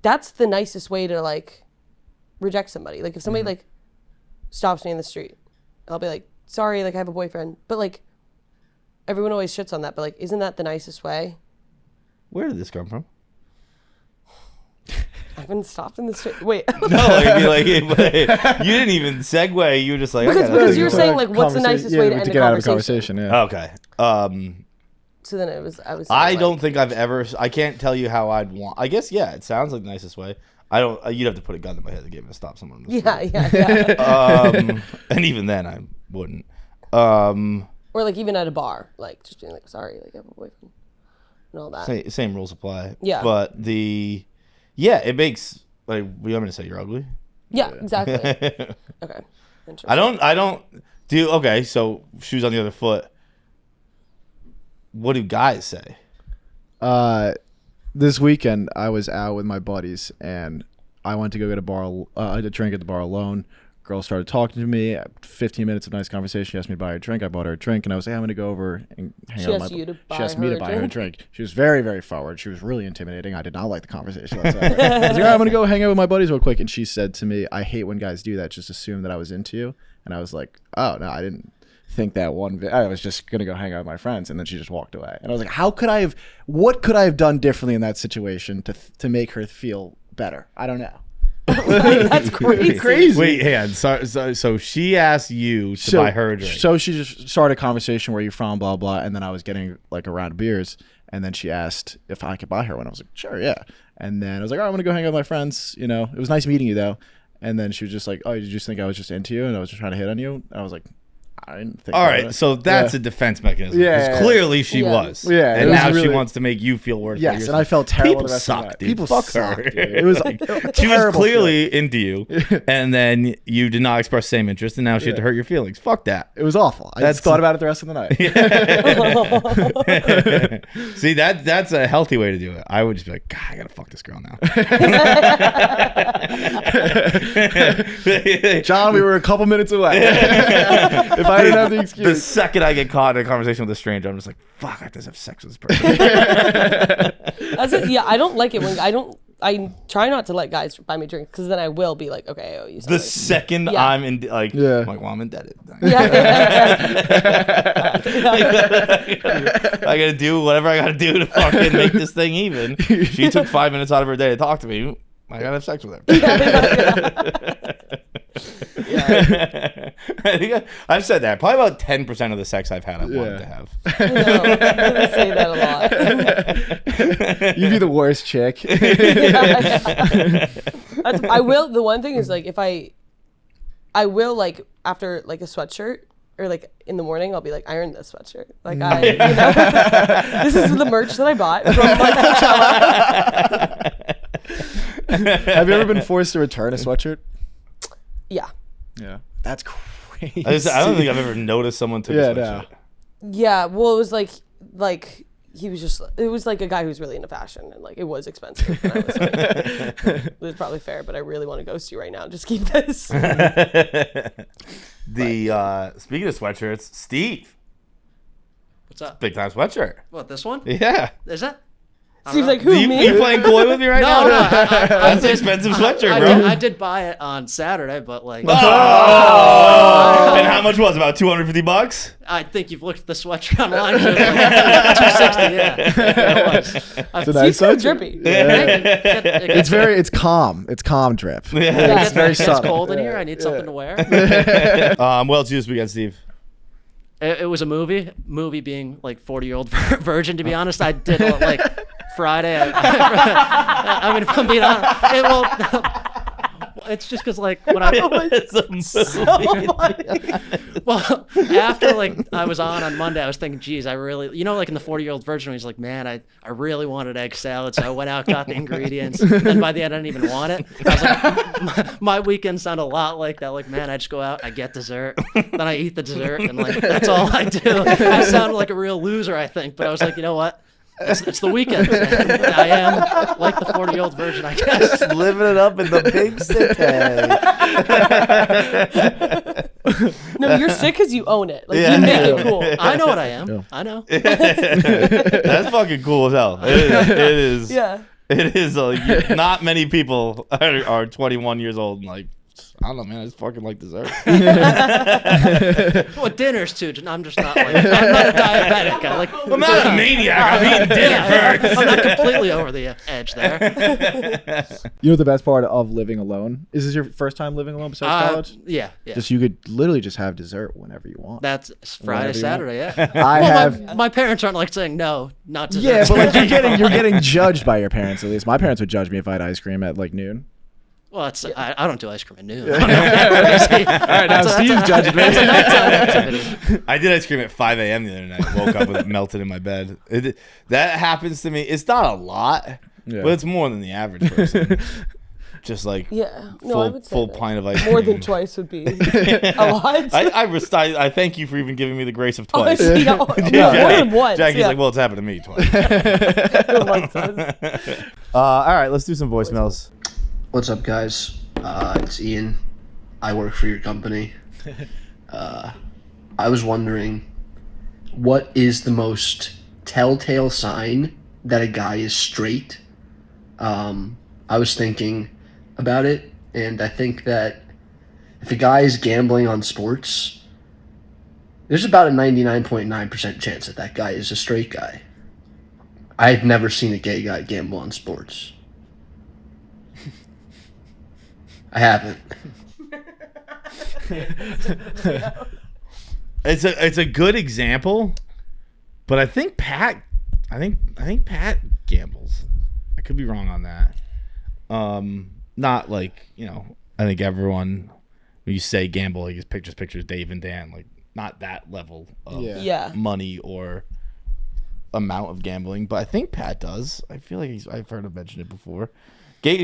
that's the nicest way to like reject somebody. Like if somebody like stops me in the street, I'll be like, sorry, like I have a boyfriend. But like, everyone always shits on that. But like, isn't that the nicest way? Where did this come from? I've been stopped in the street. Wait. No, like, you didn't even segue. You were just like, because you were saying like, what's the nicest way to end a get out of a conversation? conversation? Yeah. Okay. So then I was. I don't think I've ever. I can't tell you how I'd want. I guess it sounds like the nicest way. I don't. You'd have to put a gun to my head to get me to stop someone. Yeah. And even then, I wouldn't. Or like even at a bar, like just being like, sorry, like I have a boyfriend, and all that. Same rules apply. Yeah. But it makes like. You want me to say you're ugly? Yeah, exactly. Okay. Interesting. I don't do. Okay, so shoes on the other foot. what do guys say? This weekend I was out with my buddies and I went to go get a drink at the bar alone. Girl started talking to me. 15 minutes of nice conversation. She asked me to buy her a drink. I bought her a drink, and I was like, I'm going to go over and hang out with my buddies. She asked me to buy her a drink. She was very, very forward. She was really intimidating. I did not like the conversation whatsoever. I was like, all right, I'm going to go hang out with my buddies real quick. And she said to me, I hate when guys do that. Just assume that I was into you. And I was like, oh, no, I didn't think that one bit. I was just going to go hang out with my friends. And then she just walked away. And I was like, what could I have done differently in that situation to make her feel better? I don't know. That's crazy. Wait, hang on. So she asked you to buy her a drink. So she just started a conversation, where you from, blah, blah. And then I was getting like a round of beers. And then she asked if I could buy her one. I was like, sure, yeah. And then I was like, all right, I'm going to go hang out with my friends. You know, it was nice meeting you, though. And then she was just like, oh, did you just think I was just into you and I was just trying to hit on you? And I was like, I didn't think. All right, so that's a defense mechanism. Yeah, clearly she was. Yeah, and now she wants to make you feel worse. Yes, and I felt terrible. People the rest suck, of dude. People Fuck suck, her. dude. It was like she was clearly into you, and then you did not express the same interest, and now she had to hurt your feelings. Fuck that. It was awful. I just thought about it the rest of the night. See, that's a healthy way to do it. I would just be like, God, I gotta fuck this girl now. John, we were a couple minutes away. If I didn't have the excuse. The second I get caught in a conversation with a stranger, I'm just like, fuck, I have to have sex with this person. That's it. Yeah, I don't like it when I try not to let guys buy me drinks because then I will be like, okay, I owe you something. The second I'm in, like, I'm like, well, I'm indebted. I gotta do whatever I gotta do to fucking make this thing even. She took 5 minutes out of her day to talk to me. I gotta have sex with her. I think I've said that. Probably about 10% of the sex I've had I wanted to have. I know. I say that a lot. You'd be the worst chick. I will. The one thing is like if I will like after like a sweatshirt or like in the morning I'll be like, I earned this sweatshirt. Like this is the merch that I bought from my Coachella. Have you ever been forced to return a sweatshirt? Yeah. Yeah. That's crazy. I don't think I've ever noticed someone took a sweatshirt. Yeah. Well, it was like he was just. It was like a guy who was really into fashion and like it was expensive. And I was like, it was probably fair, but I really want to ghost you right now. Just keep this. Speaking of sweatshirts, Steve. What's up? Big time sweatshirt. What, this one? Yeah. Is it? Steve's like, who, me? You playing coy with me right now? No. That's an expensive sweatshirt, bro. I did buy it on Saturday, but like. And how much was it? About $250? I think you've looked at the sweatshirt online. It was like $260. Yeah. It's a nice sweatshirt. Drippy. Yeah. It's calm. It's calm drip. Yeah. It's very subtle. It's cold in here. I need something to wear. What else did you this weekend, Steve? It was a movie being like 40-year-old virgin, to be honest. I did like Friday. I mean, if I'm being honest, it's just because like when It's a movie. So funny. well, after like I was on Monday, I was thinking, geez, I really, like in the 40-year-old virgin, he's like, man, I really wanted egg salad, so I went out, got the ingredients, and by the end, I didn't even want it. I was like, my weekend sounded a lot like that. Like, man, I just go out, I get dessert, then I eat the dessert, and like that's all I do. I sounded like a real loser, I think, but I was like, you know what? It's the weekend. I am like the 40-year-old virgin, I guess. Just living it up in the big city. No, you're sick because you own it. Like you make it cool. I know what I am. Yeah. I know. That's fucking cool as hell. It is. Yeah. It is. Not many people are 21 years old and like, I don't know, man. I just fucking like dessert. Well, dinners too. I'm just not like. I'm not a diabetic. I'm not a maniac. I'm eating dinner first. I'm not completely over the edge there. You know the best part of living alone? Is this your first time living alone besides college? Yeah. Just you could literally just have dessert whenever you want. That's Friday, Saturday. Yeah. My parents aren't like saying no, not dessert. Yeah, but like you're getting judged by your parents at least. My parents would judge me if I had ice cream at like noon. Well, I don't do ice cream at noon. All right, now Steve's judging me. That's a nighttime activity. I did ice cream at 5 a.m. the other night. Woke up with it melted in my bed. That happens to me. It's not a lot, but it's more than the average person. just like Yeah. No, I would say full that. pint of ice More cream. than twice would be a lot. I thank you for even giving me the grace of twice. Honestly, more than once. Jackie's yeah. like, well, it's happened to me twice. Once does. All right, let's do some voicemails. What's up, guys? It's Ian. I work for your company. I was wondering, what is the most telltale sign that a guy is straight? I was thinking about it, and I think that if a guy is gambling on sports, there's about a 99.9% chance that that guy is a straight guy. I've never seen a gay guy gamble on sports. I haven't. It's a good example, but I think Pat gambles. I could be wrong on that. Not like, I think everyone, when you say gamble, like it's pictures Dave and Dan, like not that level of Yeah. money or amount of gambling, but I think Pat does. I feel like I've heard him mention it before.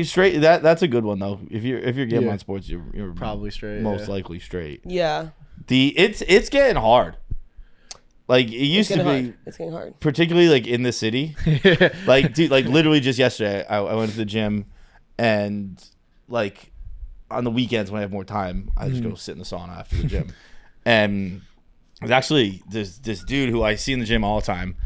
Straight, that's a good one though. If you're gambling on sports, you're Probably straight. most likely straight. Yeah. It's getting hard. Like it used to be Hard. It's getting hard. particularly like in the city. Like dude, like literally just yesterday I went to the gym, and like on the weekends when I have more time, I just go sit in the sauna after the gym. And there's actually this dude who I see in the gym all the time.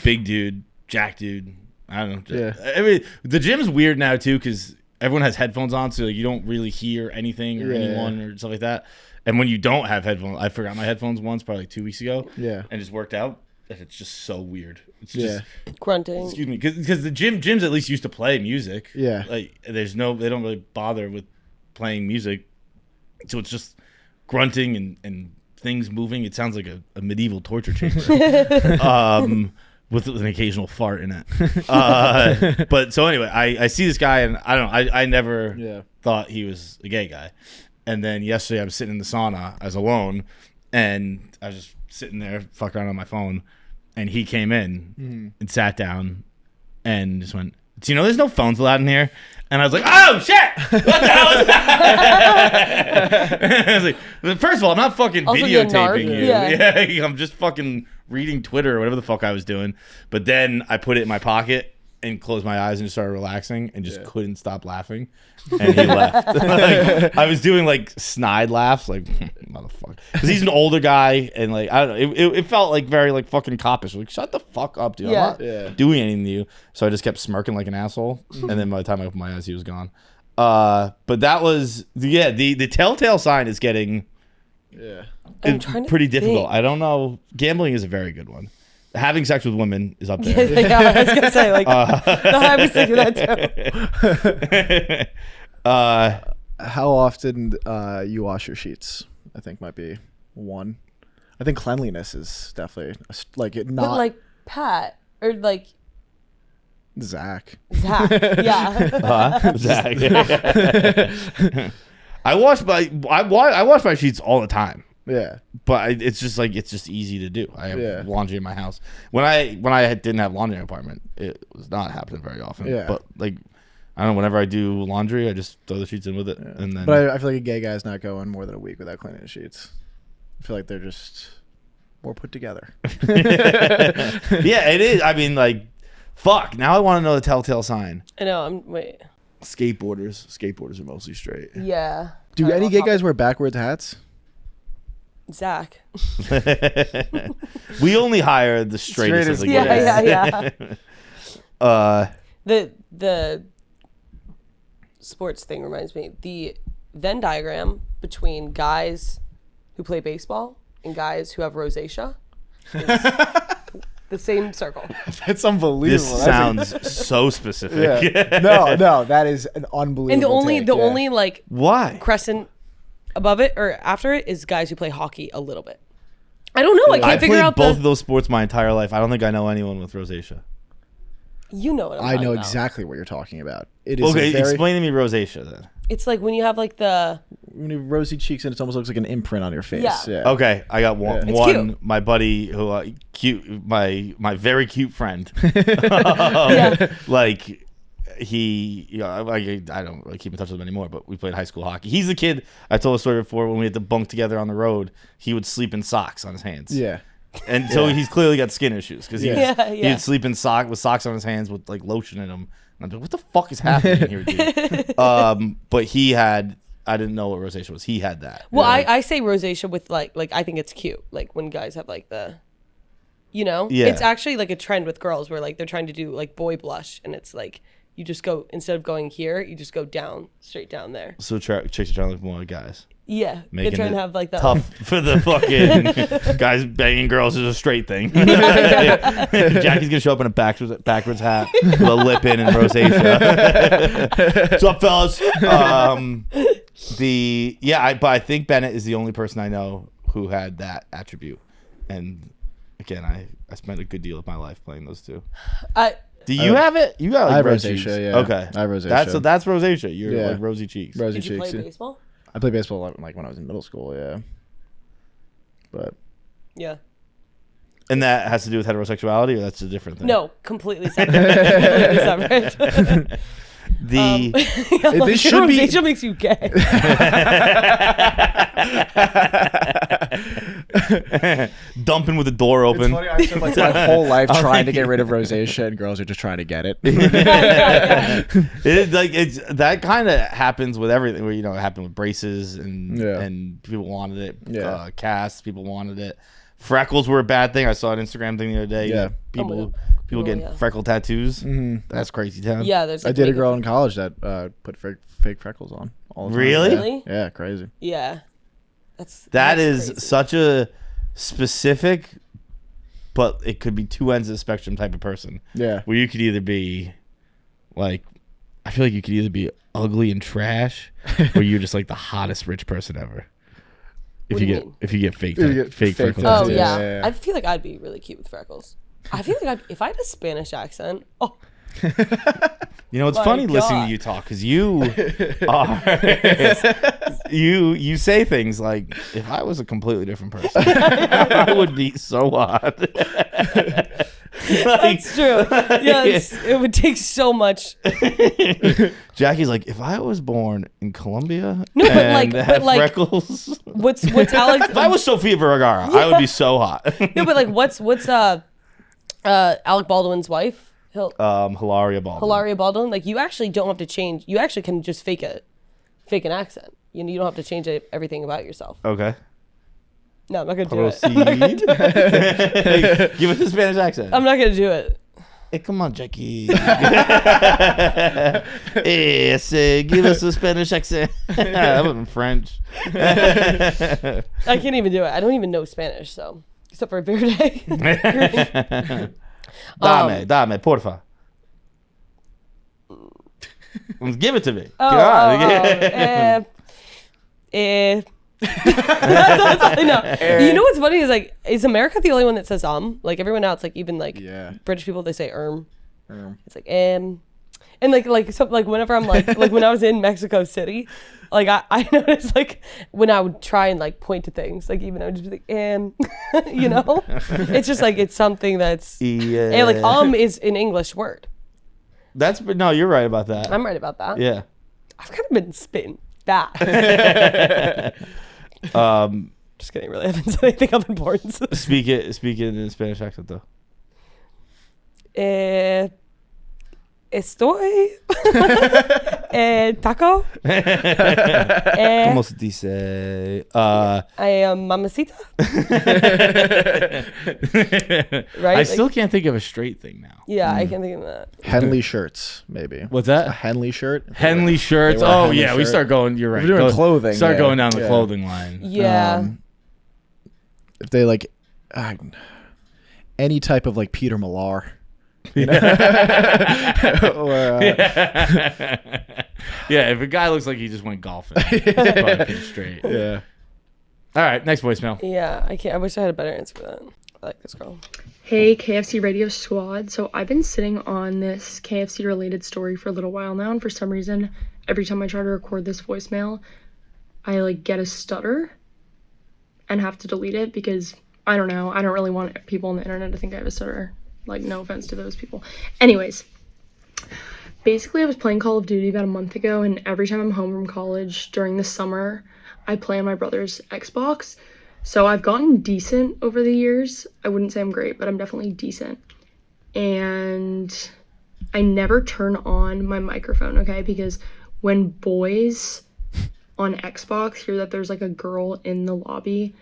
Big dude, jack dude. I don't know. Yeah. I mean, the gym's weird now too because everyone has headphones on, so you don't really hear anything or anyone or stuff like that. And when you don't have headphones, I forgot my headphones once, probably like 2 weeks ago. Yeah. And just worked out. And it's just so weird. It's just, Grunting. excuse me, because the gyms at least used to play music. Yeah. Like they don't really bother with playing music, so it's just grunting and things moving. It sounds like a medieval torture chamber. With an occasional fart in it. But so anyway, I see this guy, and I don't know. I never thought he was a gay guy. And then yesterday I was sitting in the sauna. I was alone, and I was just sitting there fucking around on my phone, and he came in and sat down and just went, "Do you know there's no phones allowed in here?" And I was like, "Oh shit! What the hell is that?" I was like, first of all, I'm not fucking Also, you're a videotaping narc. you. Yeah. I'm just fucking reading Twitter or whatever the fuck I was doing. But then I put it in my pocket and closed my eyes and just started relaxing and just couldn't stop laughing. And he left. Like, I was doing like snide laughs, like motherfucker, because he's an older guy, and like I don't know, it felt like very like fucking coppish. Like, shut the fuck up, dude. Yeah. I'm not doing anything to you. So I just kept smirking like an asshole, and then by the time I opened my eyes, he was gone. But that was the telltale sign is getting I'm trying to pretty difficult. think. I don't know. Gambling is a very good one. Having sex with women is up there. Yeah, I was gonna say like I was thinking that too. How often you wash your sheets? I think might be one. I think cleanliness is definitely like it not But like Pat or like Zach. Zach. Yeah. Zach. I wash my sheets all the time. Yeah. But it's just easy to do. I have laundry in my house. When I didn't have laundry in my apartment, it was not happening very often. Yeah. But like, I don't know. Whenever I do laundry, I just throw the sheets in with it, and then. But I feel like a gay guy's not going more than a week without cleaning his sheets. I feel like they're just more put together. Yeah, it is. I mean, like, fuck. Now I want to know the telltale sign. I know. Wait. Skateboarders are mostly straight. Yeah. Do any gay guys wear backwards hats? Zach. We only hire the straightest of the Yeah, gays. yeah. The sports thing reminds me. The Venn diagram between guys who play baseball and guys who have rosacea is the same circle. That's unbelievable. This sounds so specific. Yeah. No, that is an unbelievable. And the take, only like Why? crescent above it or after it is guys who play hockey a little bit. I don't know. I can't figure played out both of those sports my entire life. I don't think I know anyone with rosacea. You know what I'm I talking know about. exactly what you're talking about. It is Okay, a very explain to me rosacea then. It's like when you have like the when you have rosy cheeks and it almost looks like an imprint on your face. Yeah. Yeah. Okay, I got one. It's One, cute. my buddy who cute, my very cute friend. Yeah. Like I don't really keep in touch with him anymore, but we played high school hockey. He's the kid I told a story before when we had to bunk together on the road. He would sleep in socks on his hands. Yeah. And so he's clearly got skin issues because Yeah. he'd sleep in with socks on his hands with like lotion in them. And I'm like, what the fuck is happening here, dude? But he had, I didn't know what rosacea was. He had that. Well, I say rosacea with like I think it's cute. Like when guys have like the, Yeah. it's actually like a trend with girls where like they're trying to do like boy blush, and it's like you just go, instead of going here, you just go down, straight down there. So chicks are trying to look more like guys. Yeah, Making they're trying it to have like that. tough for the fucking guys banging girls is a straight thing. Jackie's gonna show up in a backwards hat with a lip in and rosacea. What's up, fellas? But I think Bennett is the only person I know who had that attribute. And again, I spent a good deal of my life playing those two. Do you have it? You got like I have red rosacea, cheeks. yeah. Okay, I have rosacea. That's rosacea. You're Yeah. like rosy cheeks. Rosy Did you cheeks. play baseball? I played baseball like when I was in middle school, yeah. But Yeah. And that has to do with heterosexuality, or that's a different thing? No, completely separate. Completely separate. this should be rosacea makes you gay. Dumping with the door It's open. funny, I spent like my whole life trying to get rid of rosacea, and girls are just trying to get it. It's that kind of happens with everything. Where it happened with braces and people wanted it. Yeah. Casts, people wanted it. Freckles were a bad thing. I saw an Instagram thing the other day. Yeah. People Oh, getting yeah. freckle tattoos. Mm-hmm. That's crazy town. Yeah, there's. I Like, did a makeup. girl in college that put fake freckles on all the time. Really? Yeah. Really? Yeah, crazy. Yeah. That that's is crazy. such a specific, but it could be two ends of the spectrum type of person. Yeah. Where you could either be like, I feel like you could either be ugly and trash, or you're just like the hottest rich person ever. If What do you you get mean? if you get fake fake freckles. Oh tattoos. yeah. Yeah. I feel like I'd be really cute with freckles. I feel like if I had a Spanish accent, You know, it's My funny listening God. to you talk because you are you say things like, if I was a completely different person, I would be so hot. that's true. Yeah, it would take so much. Jackie's like, if I was born in Colombia No, but and like- had but like- freckles. What's Alex? If I was Sofia Vergara, I would be so hot. No, but like what's Alec Baldwin's wife? Hilaria Baldwin. Hilaria Baldwin. Like you actually don't have to change. You actually can just fake an accent. You don't have to change everything about yourself. Okay. No, I'm not gonna do Proceed. it. Give us a Spanish accent. I'm not gonna do it. Hey, come on, Jackie. Give us a Spanish accent. That wasn't French. I can't even do it. I don't even know Spanish, so except for Verde. Dame, porfa. Give it to me. Oh, Come on. That's all I know. You know what's funny is like, is America the only one that says like everyone else, like even like British people, they say It's like and like whenever I'm like when I was in Mexico City, like I noticed like when I would try and like point to things, like even I would just be like it's just like it's something that's and like is an English word. No, you're right about that. I'm right about that. Yeah. I've kind of been spitting fast. Just kidding. Really haven't said anything of importance. Speak it in Spanish accent though. Estoy taco. ¿Cómo se dice? I am mamacita. Right? I still can't think of a straight thing now. Yeah, I can think of that. Henley shirts, maybe. What's A that? Henley shirt. Henley shirts. They wear a Oh Henley yeah, we shirt. start going. You're right. We're doing clothing, Start yeah. going down the Yeah. clothing line. Yeah. If they like any type of like Peter Millar. You know? Or, Yeah, if a guy looks like he just went golfing, probably pretty straight. yeah. All right, next voicemail. Yeah, I can't. I wish I had a better answer for that. I like this girl. Hey, KFC Radio squad. So I've been sitting on this KFC related story for a little while now, and for some reason, every time I try to record this voicemail, I like get a stutter and have to delete it because I don't know. I don't really want people on the internet to think I have a stutter. Like, no offense to those people. Anyways, Basically, I was playing Call of Duty about a month ago, and every time I'm home from college during the summer, I play on my brother's Xbox. So I've gotten decent over the years. I wouldn't say I'm great, but I'm definitely decent. And I never turn on my microphone, okay? Because when boys on Xbox hear that there's like a girl in the lobby,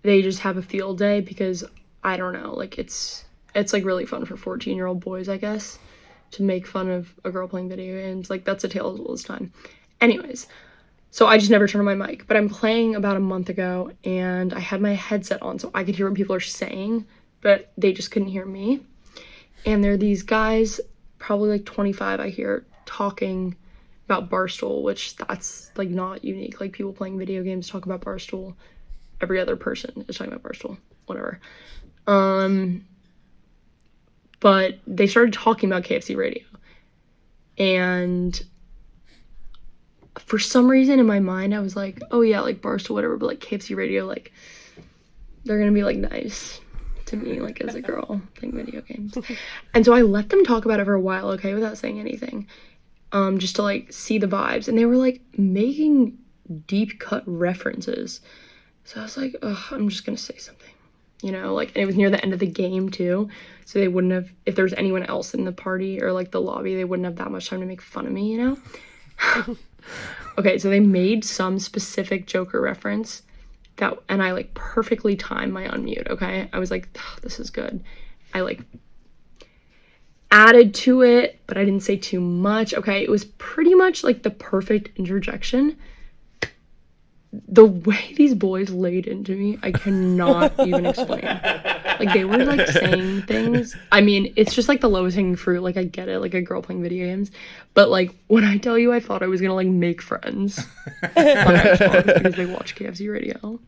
they just have a field day because I don't know, like it's like really fun for 14-year-old boys, I guess, to make fun of a girl playing video games. Like that's a tale as old as time. Anyways, so I just never turn on my mic, but I'm playing about a month ago and I had my headset on so I could hear what people are saying, but they just couldn't hear me. And there are these guys, probably like 25, I hear, talking about Barstool, which that's like not unique. Like people playing video games talk about Barstool. Every other person is talking about Barstool, whatever. But they started talking about KFC Radio. And for some reason in my mind, I was like, oh yeah, like Barstool, whatever, but like KFC Radio, like they're gonna be like nice to me, like as a girl playing video games. And so I let them talk about it for a while, okay, without saying anything, just to like see the vibes. And they were like making deep cut references. So I was like, oh, I'm just gonna say something, you know, like, and it was near the end of the game too, so they wouldn't have, if there was anyone else in the party or like the lobby, they wouldn't have that much time to make fun of me, you know. Okay, so they made some specific Joker reference that, and I like perfectly timed my unmute, okay? I was like, oh, this is good. I like added to it, but I didn't say too much, okay? It was pretty much like the perfect interjection. The way these boys laid into me, I cannot even explain. Like, they were, like, saying things. I mean, it's just, like, the lowest hanging fruit. Like, I get it. Like, a girl playing video games. But, like, when I tell you I thought I was gonna, like, make friends on Xbox because they watch KFC Radio.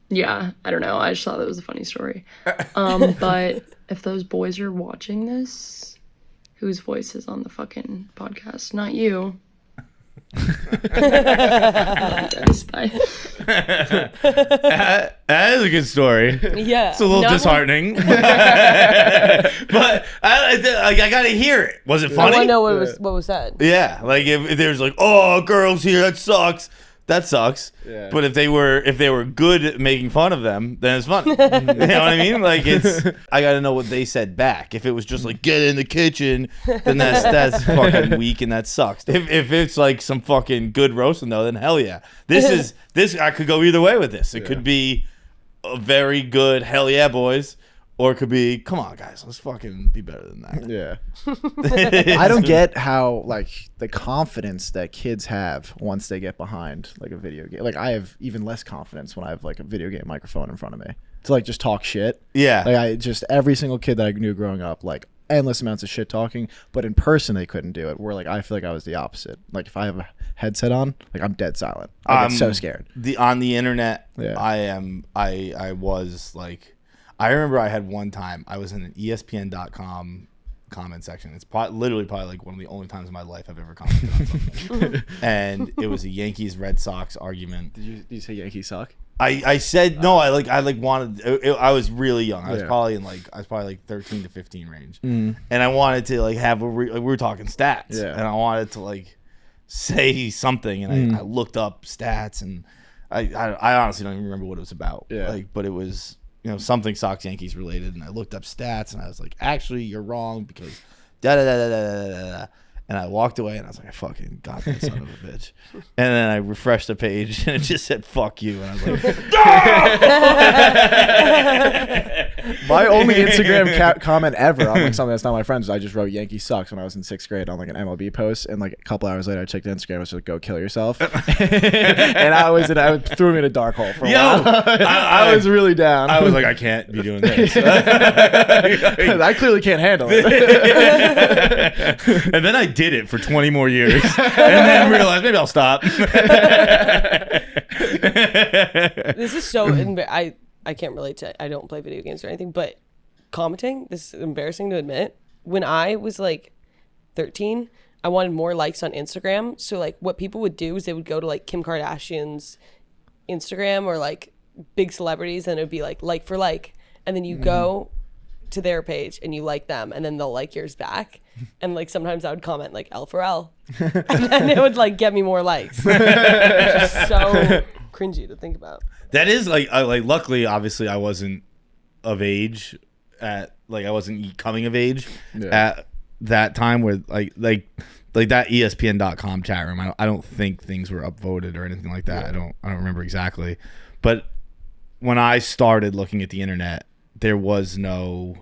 Yeah, I don't know. I just thought that was a funny story. But if those boys are watching this, whose voice is on the fucking podcast? Not you. That is a good story. Yeah, it's a little disheartening, but I gotta hear it. Was it funny? I want to know what was said. Yeah, like if there's like, oh, girls here, that sucks. That sucks. Yeah. But if they were good at making fun of them, then it's funny. You know what I mean? Like I gotta know what they said back. If it was just like get in the kitchen, then that's fucking weak and that sucks. If it's like some fucking good roasting though, then hell yeah. This I could go either way with this. It could be a very good hell yeah, boys. Or it could be, come on, guys, let's fucking be better than that. Yeah. I don't get how, like, the confidence that kids have once they get behind, like, a video game. Like, I have even less confidence when I have, like, a video game microphone in front of me to, like, just talk shit. Yeah. Like, every single kid that I knew growing up, like, endless amounts of shit talking. But in person, they couldn't do it. Where, like, I feel like I was the opposite. Like, if I have a headset on, like, I'm dead silent. I get so scared. On the internet, I was, like... I remember I had one time I was in an ESPN.com comment section. It's literally like one of the only times in my life I've ever commented on something. And it was a Yankees Red Sox argument. Did you say Yankees suck? I said no. I wanted. I was really young. I was probably like 13 to 15 range, and I wanted to like have we were talking stats, and I wanted to like say something, and I looked up stats, and I honestly don't even remember what it was about. Yeah. Like, but it was. You know, something Sox Yankees related, and I looked up stats, and I was like, actually, you're wrong because da da da da da da da. And I walked away, and I was like, I fucking got that son of a bitch. And then I refreshed the page, and it just said, fuck you. And I was like, my only Instagram comment ever on like something that's not my friends, I just wrote Yankee sucks when I was in 6th grade on like an MLB post. And like a couple hours later, I checked Instagram, and was like, go kill yourself. And I threw me in a dark hole for a while. I was really down. I was like, I can't be doing this. I clearly can't handle it. And then I did it for 20 more years and then realized maybe I'll stop. This is so I can't relate to, I don't play video games or anything, but commenting, this is embarrassing to admit. When I was like 13, I wanted more likes on Instagram. So like what people would do is they would go to like Kim Kardashian's Instagram or like big celebrities, and it would be like for like, and then you go to their page and you like them, and then they'll like yours back. And like sometimes I would comment like L for L, and then it would like get me more likes. It's just so cringy to think about. That is like luckily, obviously, I wasn't of age at like I wasn't coming of age at that time where like that ESPN.com chat room. I don't think things were upvoted or anything like that. I don't remember exactly, but when I started looking at the internet, there was no,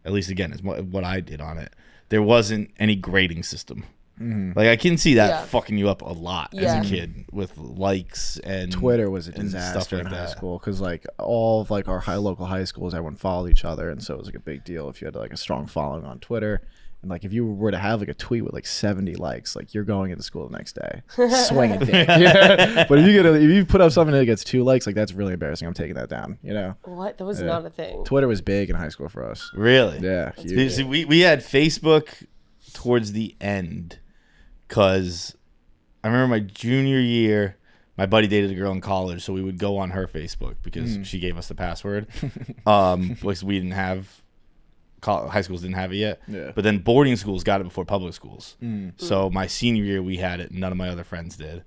at least again, is what I did on it. There wasn't any grading system. Like I can see that fucking you up a lot as a kid with likes and Twitter was a disaster in high school because like all of like our local high schools, everyone followed each other, and so it was like a big deal if you had like a strong following on Twitter. And like if you were to have like a tweet with like 70 likes, like you're going into school the next day swinging dick. But if you put up something that gets 2 likes, like that's really embarrassing. I'm taking that down. You know what? That was not a thing. Twitter was big in high school for us. Really? Yeah. See, we had Facebook towards the end because I remember my junior year, my buddy dated a girl in college, so we would go on her Facebook because she gave us the password. Because we didn't have. High schools didn't have it yet, but then boarding schools got it before public schools. So my senior year we had it, none of my other friends did,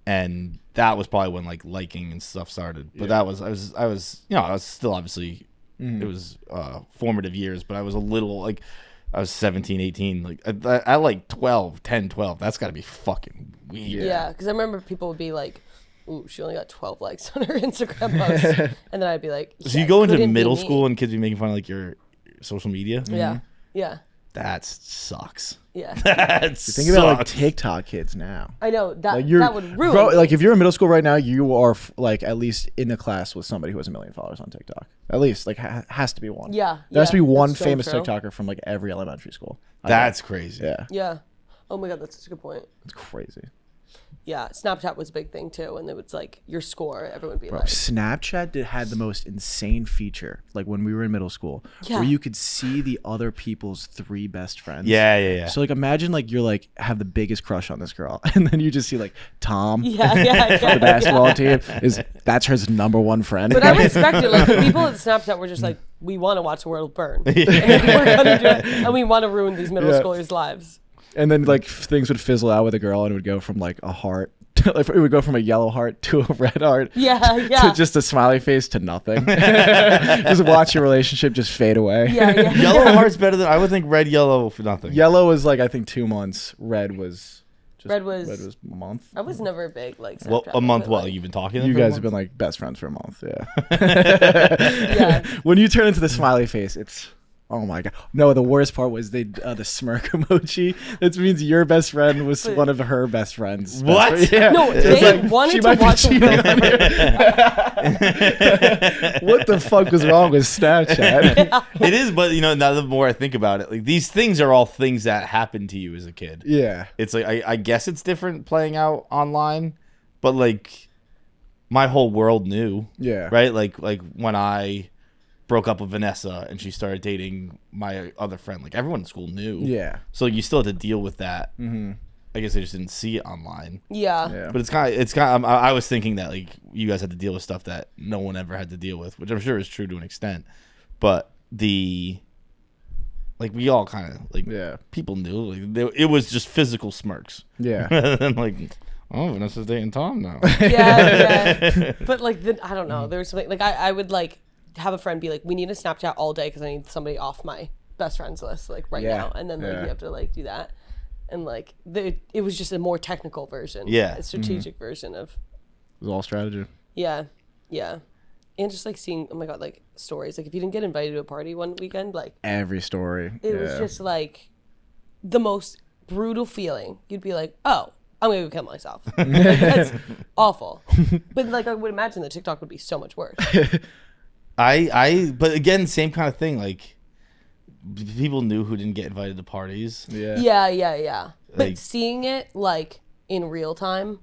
and that was probably when like liking and stuff started. But that was I was you know I was still obviously it was formative years, but I was a little like I was 17, 18, like I like 10, 12. That's got to be fucking weird. Yeah, because I remember people would be like, ooh, she only got 12 likes on her Instagram post, and then I'd be like, so you go into middle school and kids be making fun of like your social media. Yeah. That sucks. Yeah. That Think about like TikTok kids now. I know that like that would ruin. Bro, like if you're in middle school right now, you are like at least in a class with somebody who has 1 million followers on TikTok. At least like has to be one. Yeah. There has to be one so famous true. TikToker from like every elementary school. That's crazy. Yeah. Yeah. Oh my god, that's such a good point. It's crazy. Yeah, Snapchat was a big thing too, and it was like your score. Everyone would be Bro, like, Snapchat had the most insane feature, like when we were in middle school, where you could see the other people's 3 best friends. Yeah. So like imagine like you're like have the biggest crush on this girl, and then you just see like Tom, yeah, from the basketball team that's her number 1 friend. But I respect it. Like the people at Snapchat were just like, we want to watch the world burn, and we're gonna do it, and we want to ruin these middle schoolers' lives. And then like things would fizzle out with a girl, and it would go from like a heart, like it would go from a yellow heart to a red heart, to just a smiley face to nothing. Just watch your relationship just fade away. Yellow heart's better than I would think. Red, yellow for nothing. Yellow was like I think 2 months. Red was a month. I was never big like Snapchat. Well, a month. Like, Well, you've been talking. You guys have been like best friends for a month. Yeah. When you turn into the smiley face, it's. Oh my god! No, the worst part was the smirk emoji. That means your best friend was one of her best friends. What? Yeah. No, they wanted to watch. What the fuck was wrong with Snapchat? Yeah. It is, but you know, now the more I think about it, like these things are all things that happened to you as a kid. Yeah, it's like I guess it's different playing out online, but like my whole world knew. Yeah. Right. Like when I broke up with Vanessa and she started dating my other friend, like everyone in school knew. Yeah. So you still had to deal with that. I guess I just didn't see it online. Yeah. But it's kind of I was thinking that like you guys had to deal with stuff that no one ever had to deal with, which I'm sure is true to an extent. But we all kind of like people knew like it was just physical smirks. Yeah. And like, oh, Vanessa's dating Tom now. Yeah. But like I don't know. There was something like I would like have a friend be like, we need a Snapchat all day because I need somebody off my best friends list like right now, and then like you have to like do that, and like it was just a more technical version, a strategic version of. It was all strategy. Yeah, and just like seeing, oh my god, like stories. Like if you didn't get invited to a party one weekend, like every story, it was just like the most brutal feeling. You'd be like, oh, I'm gonna go kill myself. Like, that's awful. But like I would imagine that TikTok would be so much worse. But again, same kind of thing. Like people knew who didn't get invited to parties. Yeah. But seeing it like in real time,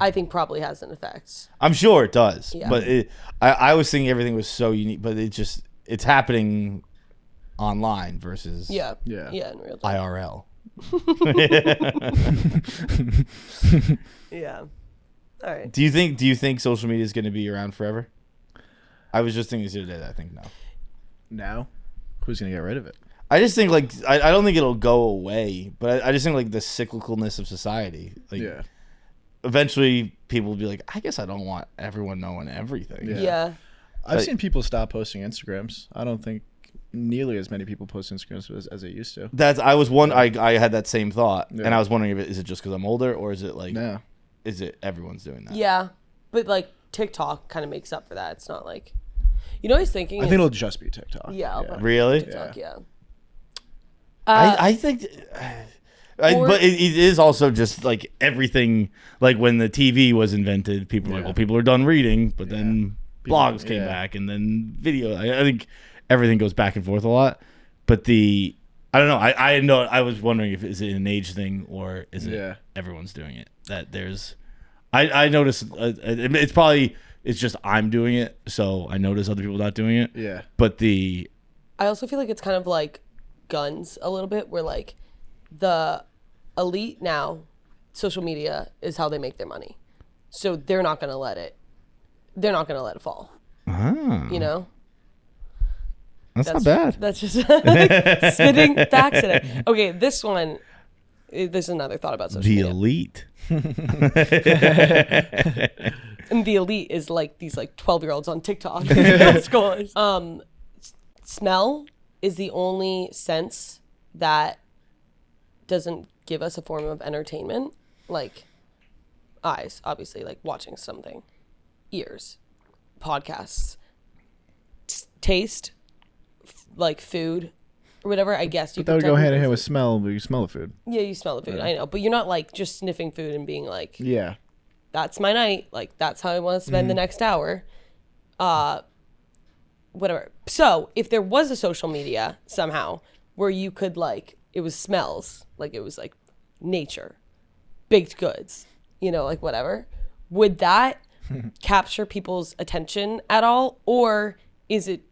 I think probably has an effect. I'm sure it does. Yeah. But I was thinking everything was so unique, but it's happening online versus in real time. IRL. Yeah. All right. Do you think social media is going to be around forever? I was just thinking this the other day that I think no. now, who's gonna get rid of it? I just think like I don't think it'll go away, but I just think like the cyclicalness of society. Like eventually people will be like, I guess I don't want everyone knowing everything. Yeah. I've seen people stop posting Instagrams. I don't think nearly as many people post Instagrams as they used to. I had that same thought, and I was wondering is it just because I'm older, or is it like is it everyone's doing that? Yeah, but like TikTok kind of makes up for that. It's not like, you know what I was thinking? I think it'll just be TikTok. Yeah. Really? TikTok, yeah. I think, but it is also just like everything. Like when the TV was invented, people were like, well, people are done reading, but then blogs came back, and then video. I think everything goes back and forth a lot. But I don't know. I was wondering if is it an age thing or is it everyone's doing it. That there's, I noticed it's just I'm doing it, so I notice other people not doing it. Yeah. But I also feel like it's kind of like guns a little bit, where like the elite now, social media is how they make their money, so they're not gonna let it fall. You know, that's not bad. That's just spitting facts in it. Okay, this is another thought about social media. Elite. And the elite is like these like 12-year-olds on TikTok. That's cool. Smell is the only sense that doesn't give us a form of entertainment. Like eyes, obviously, like watching something. Ears, podcasts, taste, like food or whatever. I guess you. But that would go hand in hand with smell. You smell the food. Yeah, you smell the food. I know, but you're not like just sniffing food and being like, yeah, that's my night. Like that's how I want to spend the next hour. Whatever. So if there was a social media somehow where you could like, it was smells, like it was like nature, baked goods, you know, like whatever, would that capture people's attention at all? Or is it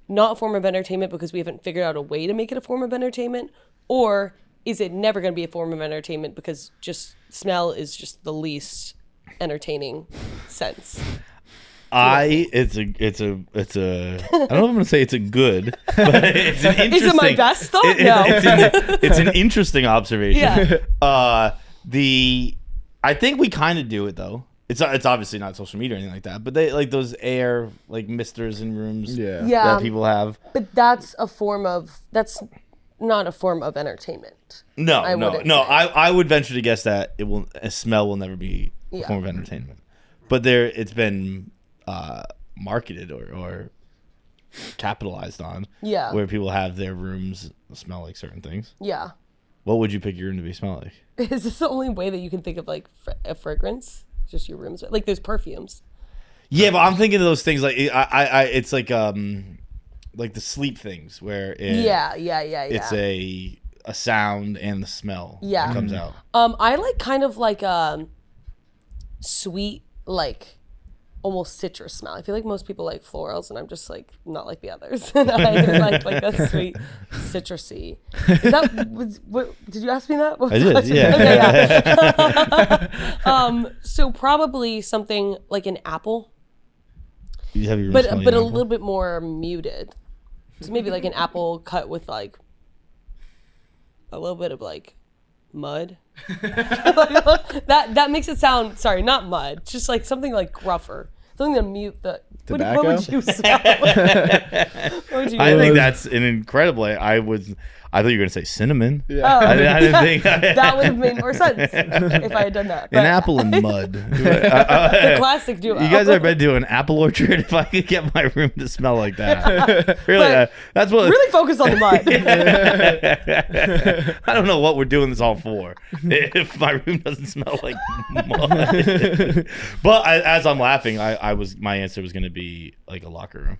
not a form of entertainment because we haven't figured out a way to make it a form of entertainment? Or is it never going to be a form of entertainment because just smell is just the least entertaining sense? It's a I don't know if I'm gonna say it's a good, but it's an interesting. Is it my best thought? No. It's an interesting observation. Yeah. I think we kind of do it though. It's obviously not social media or anything like that, but they like those air like misters in rooms that people have. But that's not a form of entertainment. No. I would venture to guess that a smell will never be a form of entertainment. But it's been marketed or capitalized on. Yeah. Where people have their rooms smell like certain things. Yeah. What would you pick your room to be smell like? Is this the only way that you can think of like a fragrance? Just your rooms, like there's perfumes. Yeah, but I'm thinking of those things like it's like the sleep things where it's a sound and the smell that comes out. I like kind of like sweet, like almost citrus smell. I feel like most people like florals, and I'm just like not like the others. And I like a sweet citrusy. What did you ask me that? I did. Yeah. Okay, yeah. So probably something like an apple. You have your but a little bit more muted. So maybe like an apple cut with like a little bit of like mud. that makes it sound, sorry, not mud, just like something like gruffer, something to mute the tobacco. What would you smell? I think that's an incredible. I thought you were gonna say cinnamon. Yeah. I didn't think that would have made more sense if I had done that. An apple and mud. The classic duo. You guys ever been to an apple orchard? If I could get my room to smell like that, really, that's what. Really focus on the mud. I don't know what we're doing this all for. If my room doesn't smell like mud, but as I'm laughing, my answer was gonna be like a locker room.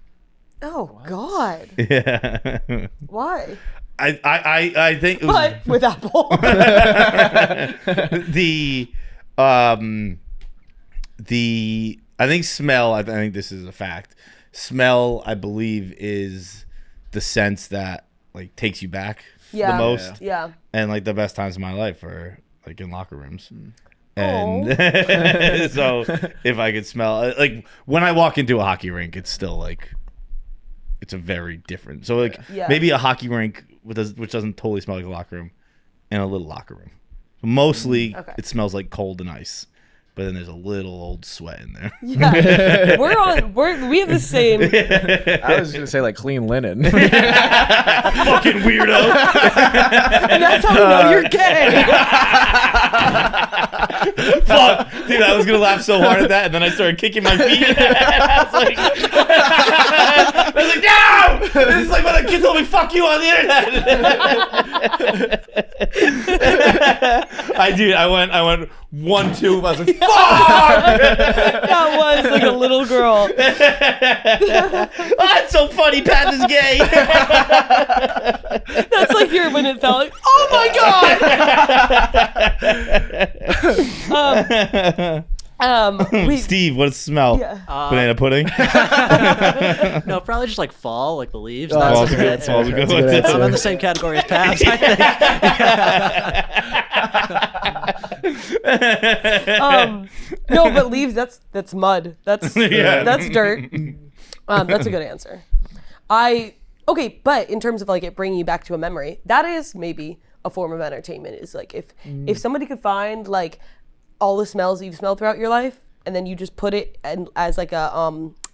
Oh God. Yeah. Why? I think it was, but with apple. I think smell, I think this is a fact. Smell, I believe, is the sense that like takes you back the most. Yeah. And like the best times of my life are like in locker rooms. And so if I could smell like when I walk into a hockey rink, it's still like it's a very different. So like Yeah. maybe a hockey rink which doesn't totally smell like a locker room, and a little locker room. Mostly it smells like cold and ice. But then there's a little old sweat in there. Yeah, we have the same. I was gonna say like clean linen. Fucking weirdo. And that's how we know you're gay. Fuck, dude, I was gonna laugh so hard at that, and then I started kicking my feet. I was like, no! This is like when a kid told me "fuck you" on the internet. I went 1-2. I was like, fuck! That was like a little girl. Oh, that's so funny. Pat is gay. That's like here when it felt like, oh my god. Steve, what does it smell? Yeah. Banana pudding. No, probably just like fall, like the leaves. Fall's a good one. I'm in the same category as Pat, I think. No, but leaves. That's mud. That's that's dirt. That's a good answer. Okay, but in terms of like it bringing you back to a memory, that is maybe a form of entertainment. Is like if somebody could find like all the smells that you've smelled throughout your life, and then you just put it as like a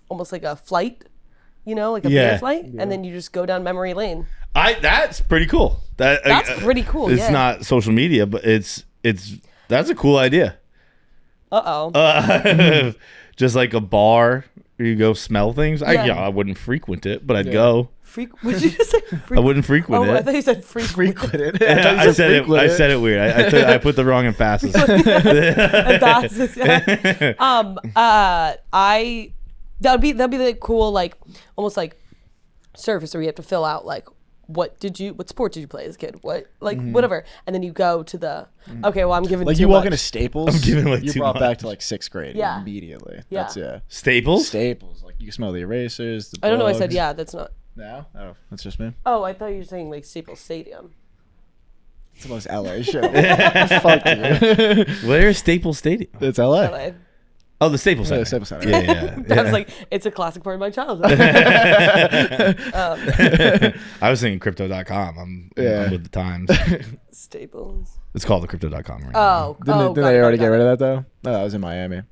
almost like a flight, like a beer flight, and then you just go down memory lane. That's pretty cool. That's pretty cool. It's not social media, but that's a cool idea. Just like a bar where you go smell things. I wouldn't frequent it, but I'd go. Would you just say I wouldn't frequent it. I thought you said frequent it. I said it weird. I put the wrong emphasis. That'd be the cool, like almost like surface where you have to fill out like what sport did you play as a kid? What whatever, and then you go to the I'm giving like too you walk much. into Staples. I'm giving like you're too brought much. back to like 6th grade Yeah. immediately. Yeah. That's Staples. Like you can smell the erasers. The I don't know. I said bugs. yeah. That's not. No, oh, that's just me. Oh, I thought you were saying like Staples Stadium. It's the most LA show. Fuck you. Where is Staples Stadium? It's LA. LA. Oh, the Staples Center. Yeah, Staples Center. Yeah. I was like, it's a classic part of my childhood. I was thinking crypto.com. I'm with the times. Staples. It's called the crypto.com right now. Didn't they already get rid of that though? No, that was in Miami.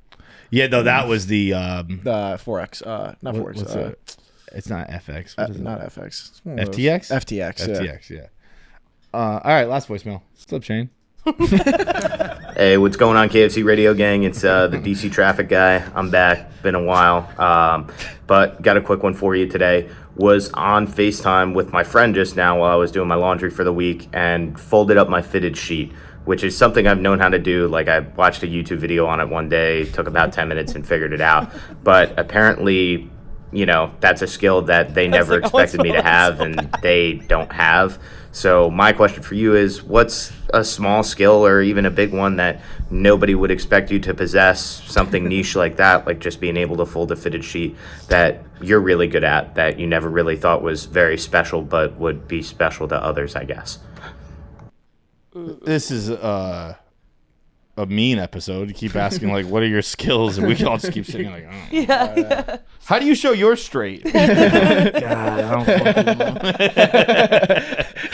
Yeah, no, that was the Forex. Not Forex. what's it? It's not FX. What is it? Not FX. FTX? FTX. FTX, yeah. All right, last voicemail. What's up, Shane? Hey, what's going on, KFC Radio gang? It's the DC traffic guy. I'm back. Been a while. But got a quick one for you today. Was on FaceTime with my friend just now while I was doing my laundry for the week and folded up my fitted sheet, which is something I've known how to do. Like, I watched a YouTube video on it one day, took about 10 minutes and figured it out. But apparently, that's a skill that they never expected me to have and they don't have. So my question for you is, what's a small skill or even a big one that nobody would expect you to possess, something niche like that, like just being able to fold a fitted sheet that you're really good at, that you never really thought was very special but would be special to others, I guess? This is a mean episode. You keep asking, like, what are your skills? And we can all just keep sitting like, oh. Yeah. How do you show you're straight? God, I don't fucking know.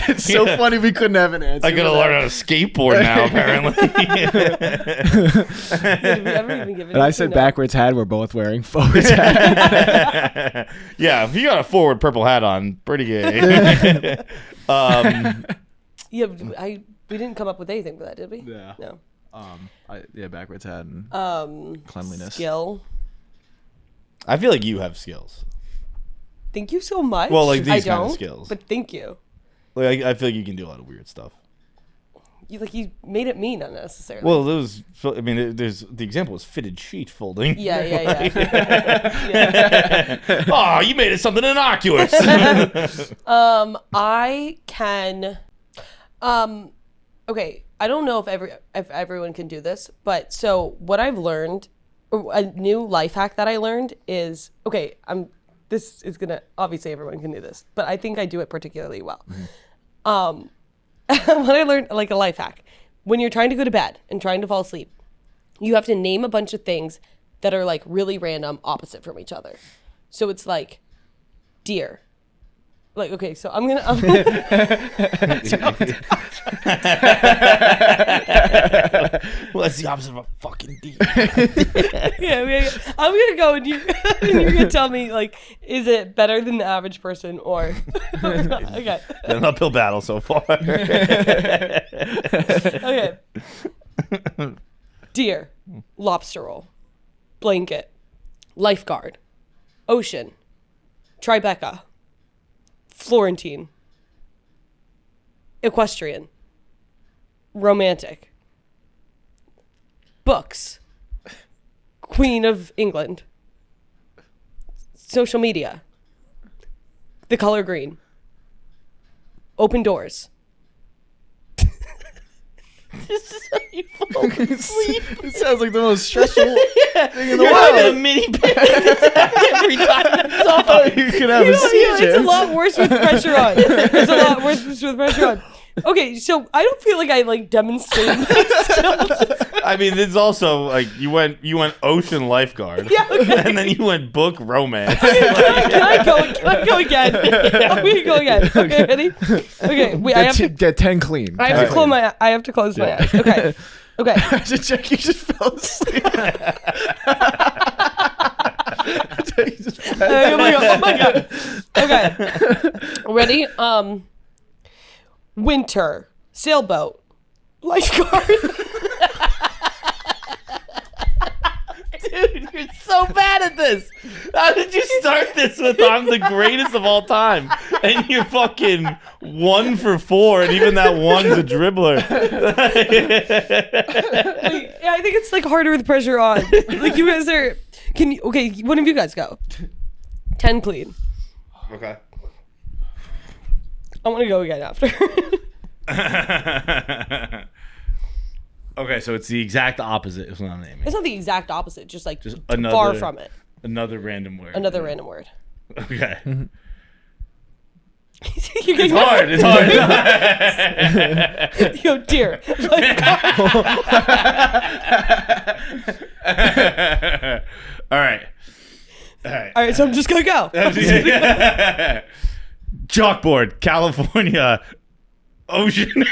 It's so funny we couldn't have an answer. I gotta learn how to skateboard now, apparently. And I said backwards hat. We're both wearing forwards hat. Yeah, if you got a forward purple hat on, pretty gay. Yeah, we didn't come up with anything for that, did we? Yeah. No. Backwards hat and cleanliness. Skill. I feel like you have skills. Thank you so much. Well, like these I kind of don't, skills. but thank you. Like I feel like you can do a lot of weird stuff. You made it mean unnecessarily. Well, there's the example is fitted sheet folding. Yeah. Oh, you made it something innocuous. I can. Okay, I don't know if everyone can do this, but so what I've learned, a new life hack that I learned is, okay, this is gonna, obviously everyone can do this, but I think I do it particularly well. What I learned, like a life hack, when you're trying to go to bed and trying to fall asleep, you have to name a bunch of things that are like really random, opposite from each other. So it's like deer, Like, okay, so I'm gonna What's the opposite of a fucking D? yeah, I'm gonna go and you're gonna tell me, like, is it better than the average person or okay. An uphill battle so far. Okay. Deer, lobster roll, blanket, lifeguard, ocean, Tribeca, Florentine, equestrian, romantic, books, Queen of England, social media, the color green, open doors. This is how you fall asleep. It sounds like the most stressful thing in the You're world. having a mini every time it's off. You could have a It's seizure. a lot worse with pressure on. It's a lot worse with pressure on. Okay, so I don't feel like I like demonstrated my skills. I mean, it's also like you went ocean lifeguard, Yeah, okay. and then you went book romance. Can I go again? I'm gonna go again. Okay, ready? Okay, wait. I have to. Get 10 clean. I have to close my. I have to close my eyes. Okay. Okay. I should check. You just fell asleep. Oh my god. Okay. Ready? Winter, sailboat, lifeguard. Dude, you're so bad at this. How did you start this with "I'm the greatest of all time" and you're fucking 1 for 4, and even that one's a dribbler? Wait, yeah, I think it's like harder with pressure on. Like you guys are. Can you? Okay, one of you guys go. 10 clean. Okay. I want to go again after. Okay, so it's the exact opposite is what I'm naming. It's not the exact opposite, just like another, far from it. Another random word. Another random word. Okay. It's hard. It's hard. Yo, dear. All right. All right, so I'm just gonna go. Chalkboard, California, ocean.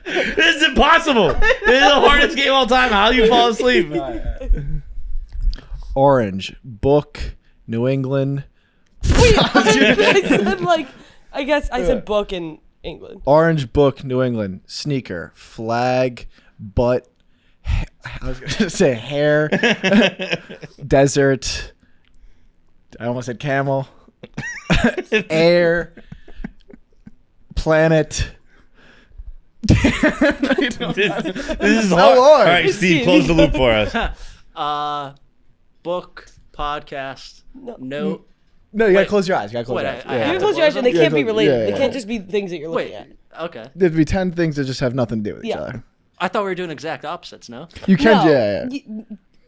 This is impossible. This is the hardest game of all time. How do you fall asleep? Orange, book, New England. Wait, I said like, I guess I said book in England. Orange, book, New England. Sneaker, flag, butt. I was gonna say hair. Desert. I almost said camel. Air. Planet. This is So hard. hard. All right, Steve, close the loop for us. Book, podcast, note. No, you gotta close your eyes. You gotta close Wait, your eyes. I You have can to close your eyes and they Yeah, can't be related. yeah, They yeah. can't just be things that you're looking Wait, at. okay. There'd be 10 things that just have nothing to do with each Yeah. other. I thought we were doing exact opposites, no? You can, No, yeah.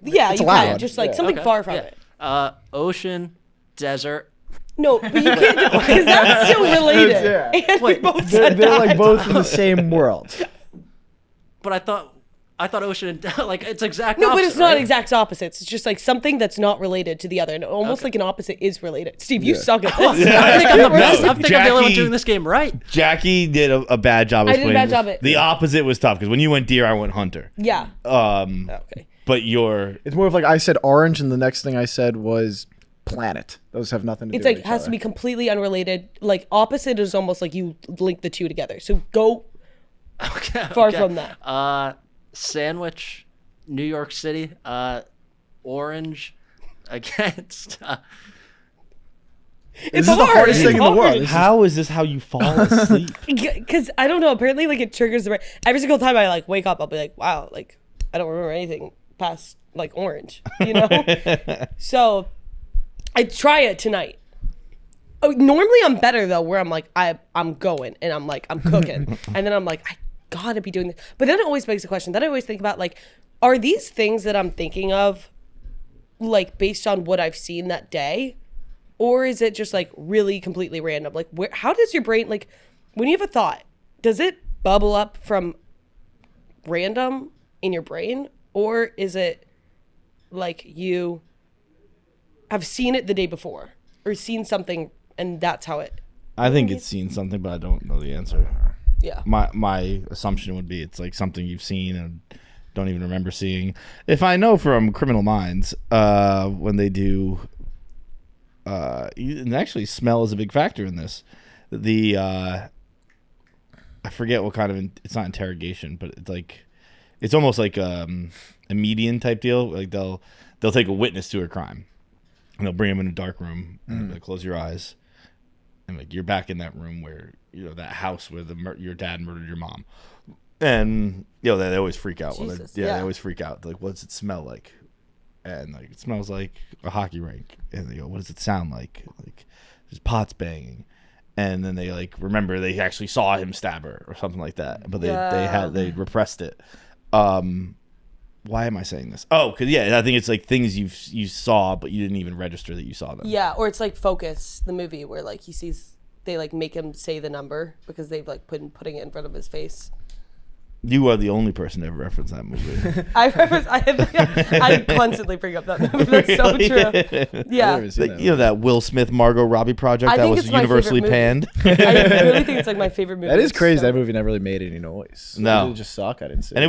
Yeah, It's you allowed. can. Just like Yeah. something Okay, far from yeah. it. Ocean, desert. No, but you can't do because that's still related. Yeah. And we both They're, said they're that. like both in the same world. But I thought ocean and like it's exact No, opposite, but it's not right? exact opposites. It's just like something that's not related to the other, and almost like an opposite is related. Steve, you suck at this. I think I'm the best. I think I'm the only one Jackie- doing this game right. Jackie did a bad job. I did a explaining bad this. job at- The opposite was tough because when you went deer, I went hunter. Yeah. Okay. But you're It's more of like I said orange, and the next thing I said was planet. Those have nothing to It's do like with each has other. to be completely unrelated. Like opposite is almost like you link the two together. So go Okay, far from that. Sandwich, New York City, orange against. It's This is the hard. hardest It's thing in the hard. world. This is- how is this how you fall asleep? Because I don't know. Apparently, like it triggers the brain. Every single time I like wake up, I'll be like, wow, like I don't remember anything past like orange, you know. So I try it tonight. Oh, normally I'm better though, where I'm like I'm going and I'm like I'm cooking, and then I'm like I gotta be doing this. But then it always begs the question. Then I always think about like, are these things that I'm thinking of, like based on what I've seen that day? Or is it just like really completely random? Like how does your brain, like when you have a thought, does it bubble up from random in your brain? Or is it like you have seen it the day before or seen something and that's how it. I think it's seen something, but I don't know the answer. Yeah. My assumption would be it's like something you've seen and don't even remember seeing. If I know from Criminal Minds, when they do, and actually smell is a big factor in this. I forget what kind of it's not interrogation, but it's like it's almost like a median type deal. Like they'll take a witness to a crime and they'll bring him in a dark room and they'll close your eyes and like you're back in that room where that house where your dad murdered your mom. And they always freak out. They always freak out. Like, what does it smell like? And like, it smells like a hockey rink. And they go, what does it sound like? Like, there's pots banging. And then they like remember they actually saw him stab her or something like that. But they repressed it. Why am I saying this? Oh, because I think it's like things you saw, but you didn't even register that you saw them. Yeah, or it's like Focus, the movie where like he sees they like make him say the number because they've like putting it in front of his face. You are the only person to ever reference that movie. I constantly bring up that movie. That's so true. Yeah. That Will Smith Margot Robbie project that was universally panned. I really think it's like my favorite movie. That is crazy. That movie never really made any noise. No. Did it just suck? I didn't see it. And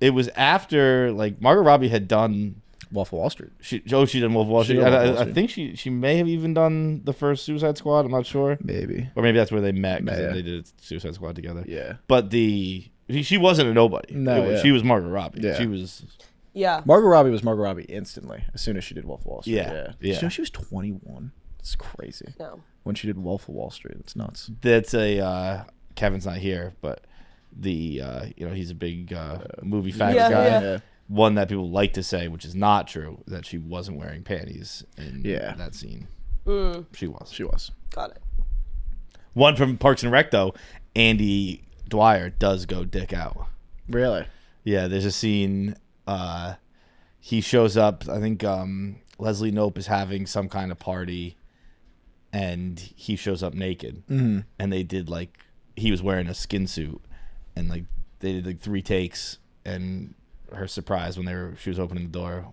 it was after like Margot Robbie had done Wolf of Wall Street. She done Wolf of Wall Street. I think she may have even done the first Suicide Squad. I'm not sure. Maybe. Or maybe that's where they met because they did Suicide Squad together. Yeah. But she wasn't a nobody. No, she was Margot Robbie. Yeah. She was. Yeah. Margot Robbie was Margot Robbie instantly as soon as she did Wolf of Wall Street. Yeah. Did you know she was 21? It's crazy. No. When she did Wolf of Wall Street, it's nuts. That's Kevin's not here, but he's a big movie fact guy. Yeah. One that people like to say, which is not true, that she wasn't wearing panties in that scene. She was. Got it. One from Parks and Rec, though, Andy Dwyer does go dick out. Really? Yeah, there's a scene. He shows up. I think Leslie Knope is having some kind of party, and he shows up naked. Mm-hmm. And they did he was wearing a skin suit, and they did 3 takes, and her surprise when she was opening the door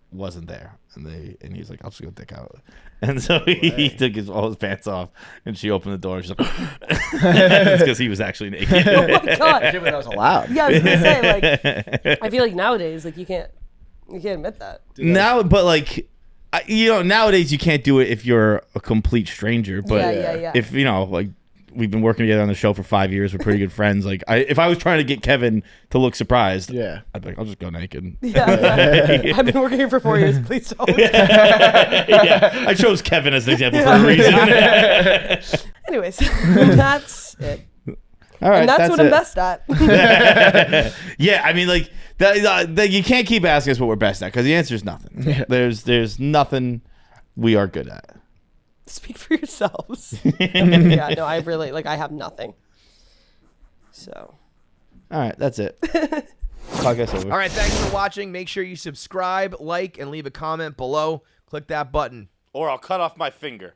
wasn't there, and he was like, I'll just go dick out. And so he took all his pants off, and she opened the door, and she's like, it's because he was actually naked. Oh my god, that was allowed. Yeah, I was gonna say I feel like nowadays you can't admit that. Now, but nowadays you can't do it if you're a complete stranger. But yeah. if we've been working together on the show for 5 years. We're pretty good friends. If I was trying to get Kevin to look surprised, I'd be like, I'll just go naked. Yeah. I've been working here for 4 years. Please don't. I chose Kevin as an example for a reason. Anyways, that's it. All right, and that's what I'm best at. Yeah, I mean, that you can't keep asking us what we're best at because the answer is nothing. Yeah. There's nothing we are good at. Speak for yourselves. Yeah, no, I really I have nothing. So. All right, that's it. Podcast over. All right, thanks for watching. Make sure you subscribe, like, and leave a comment below. Click that button. Or I'll cut off my finger.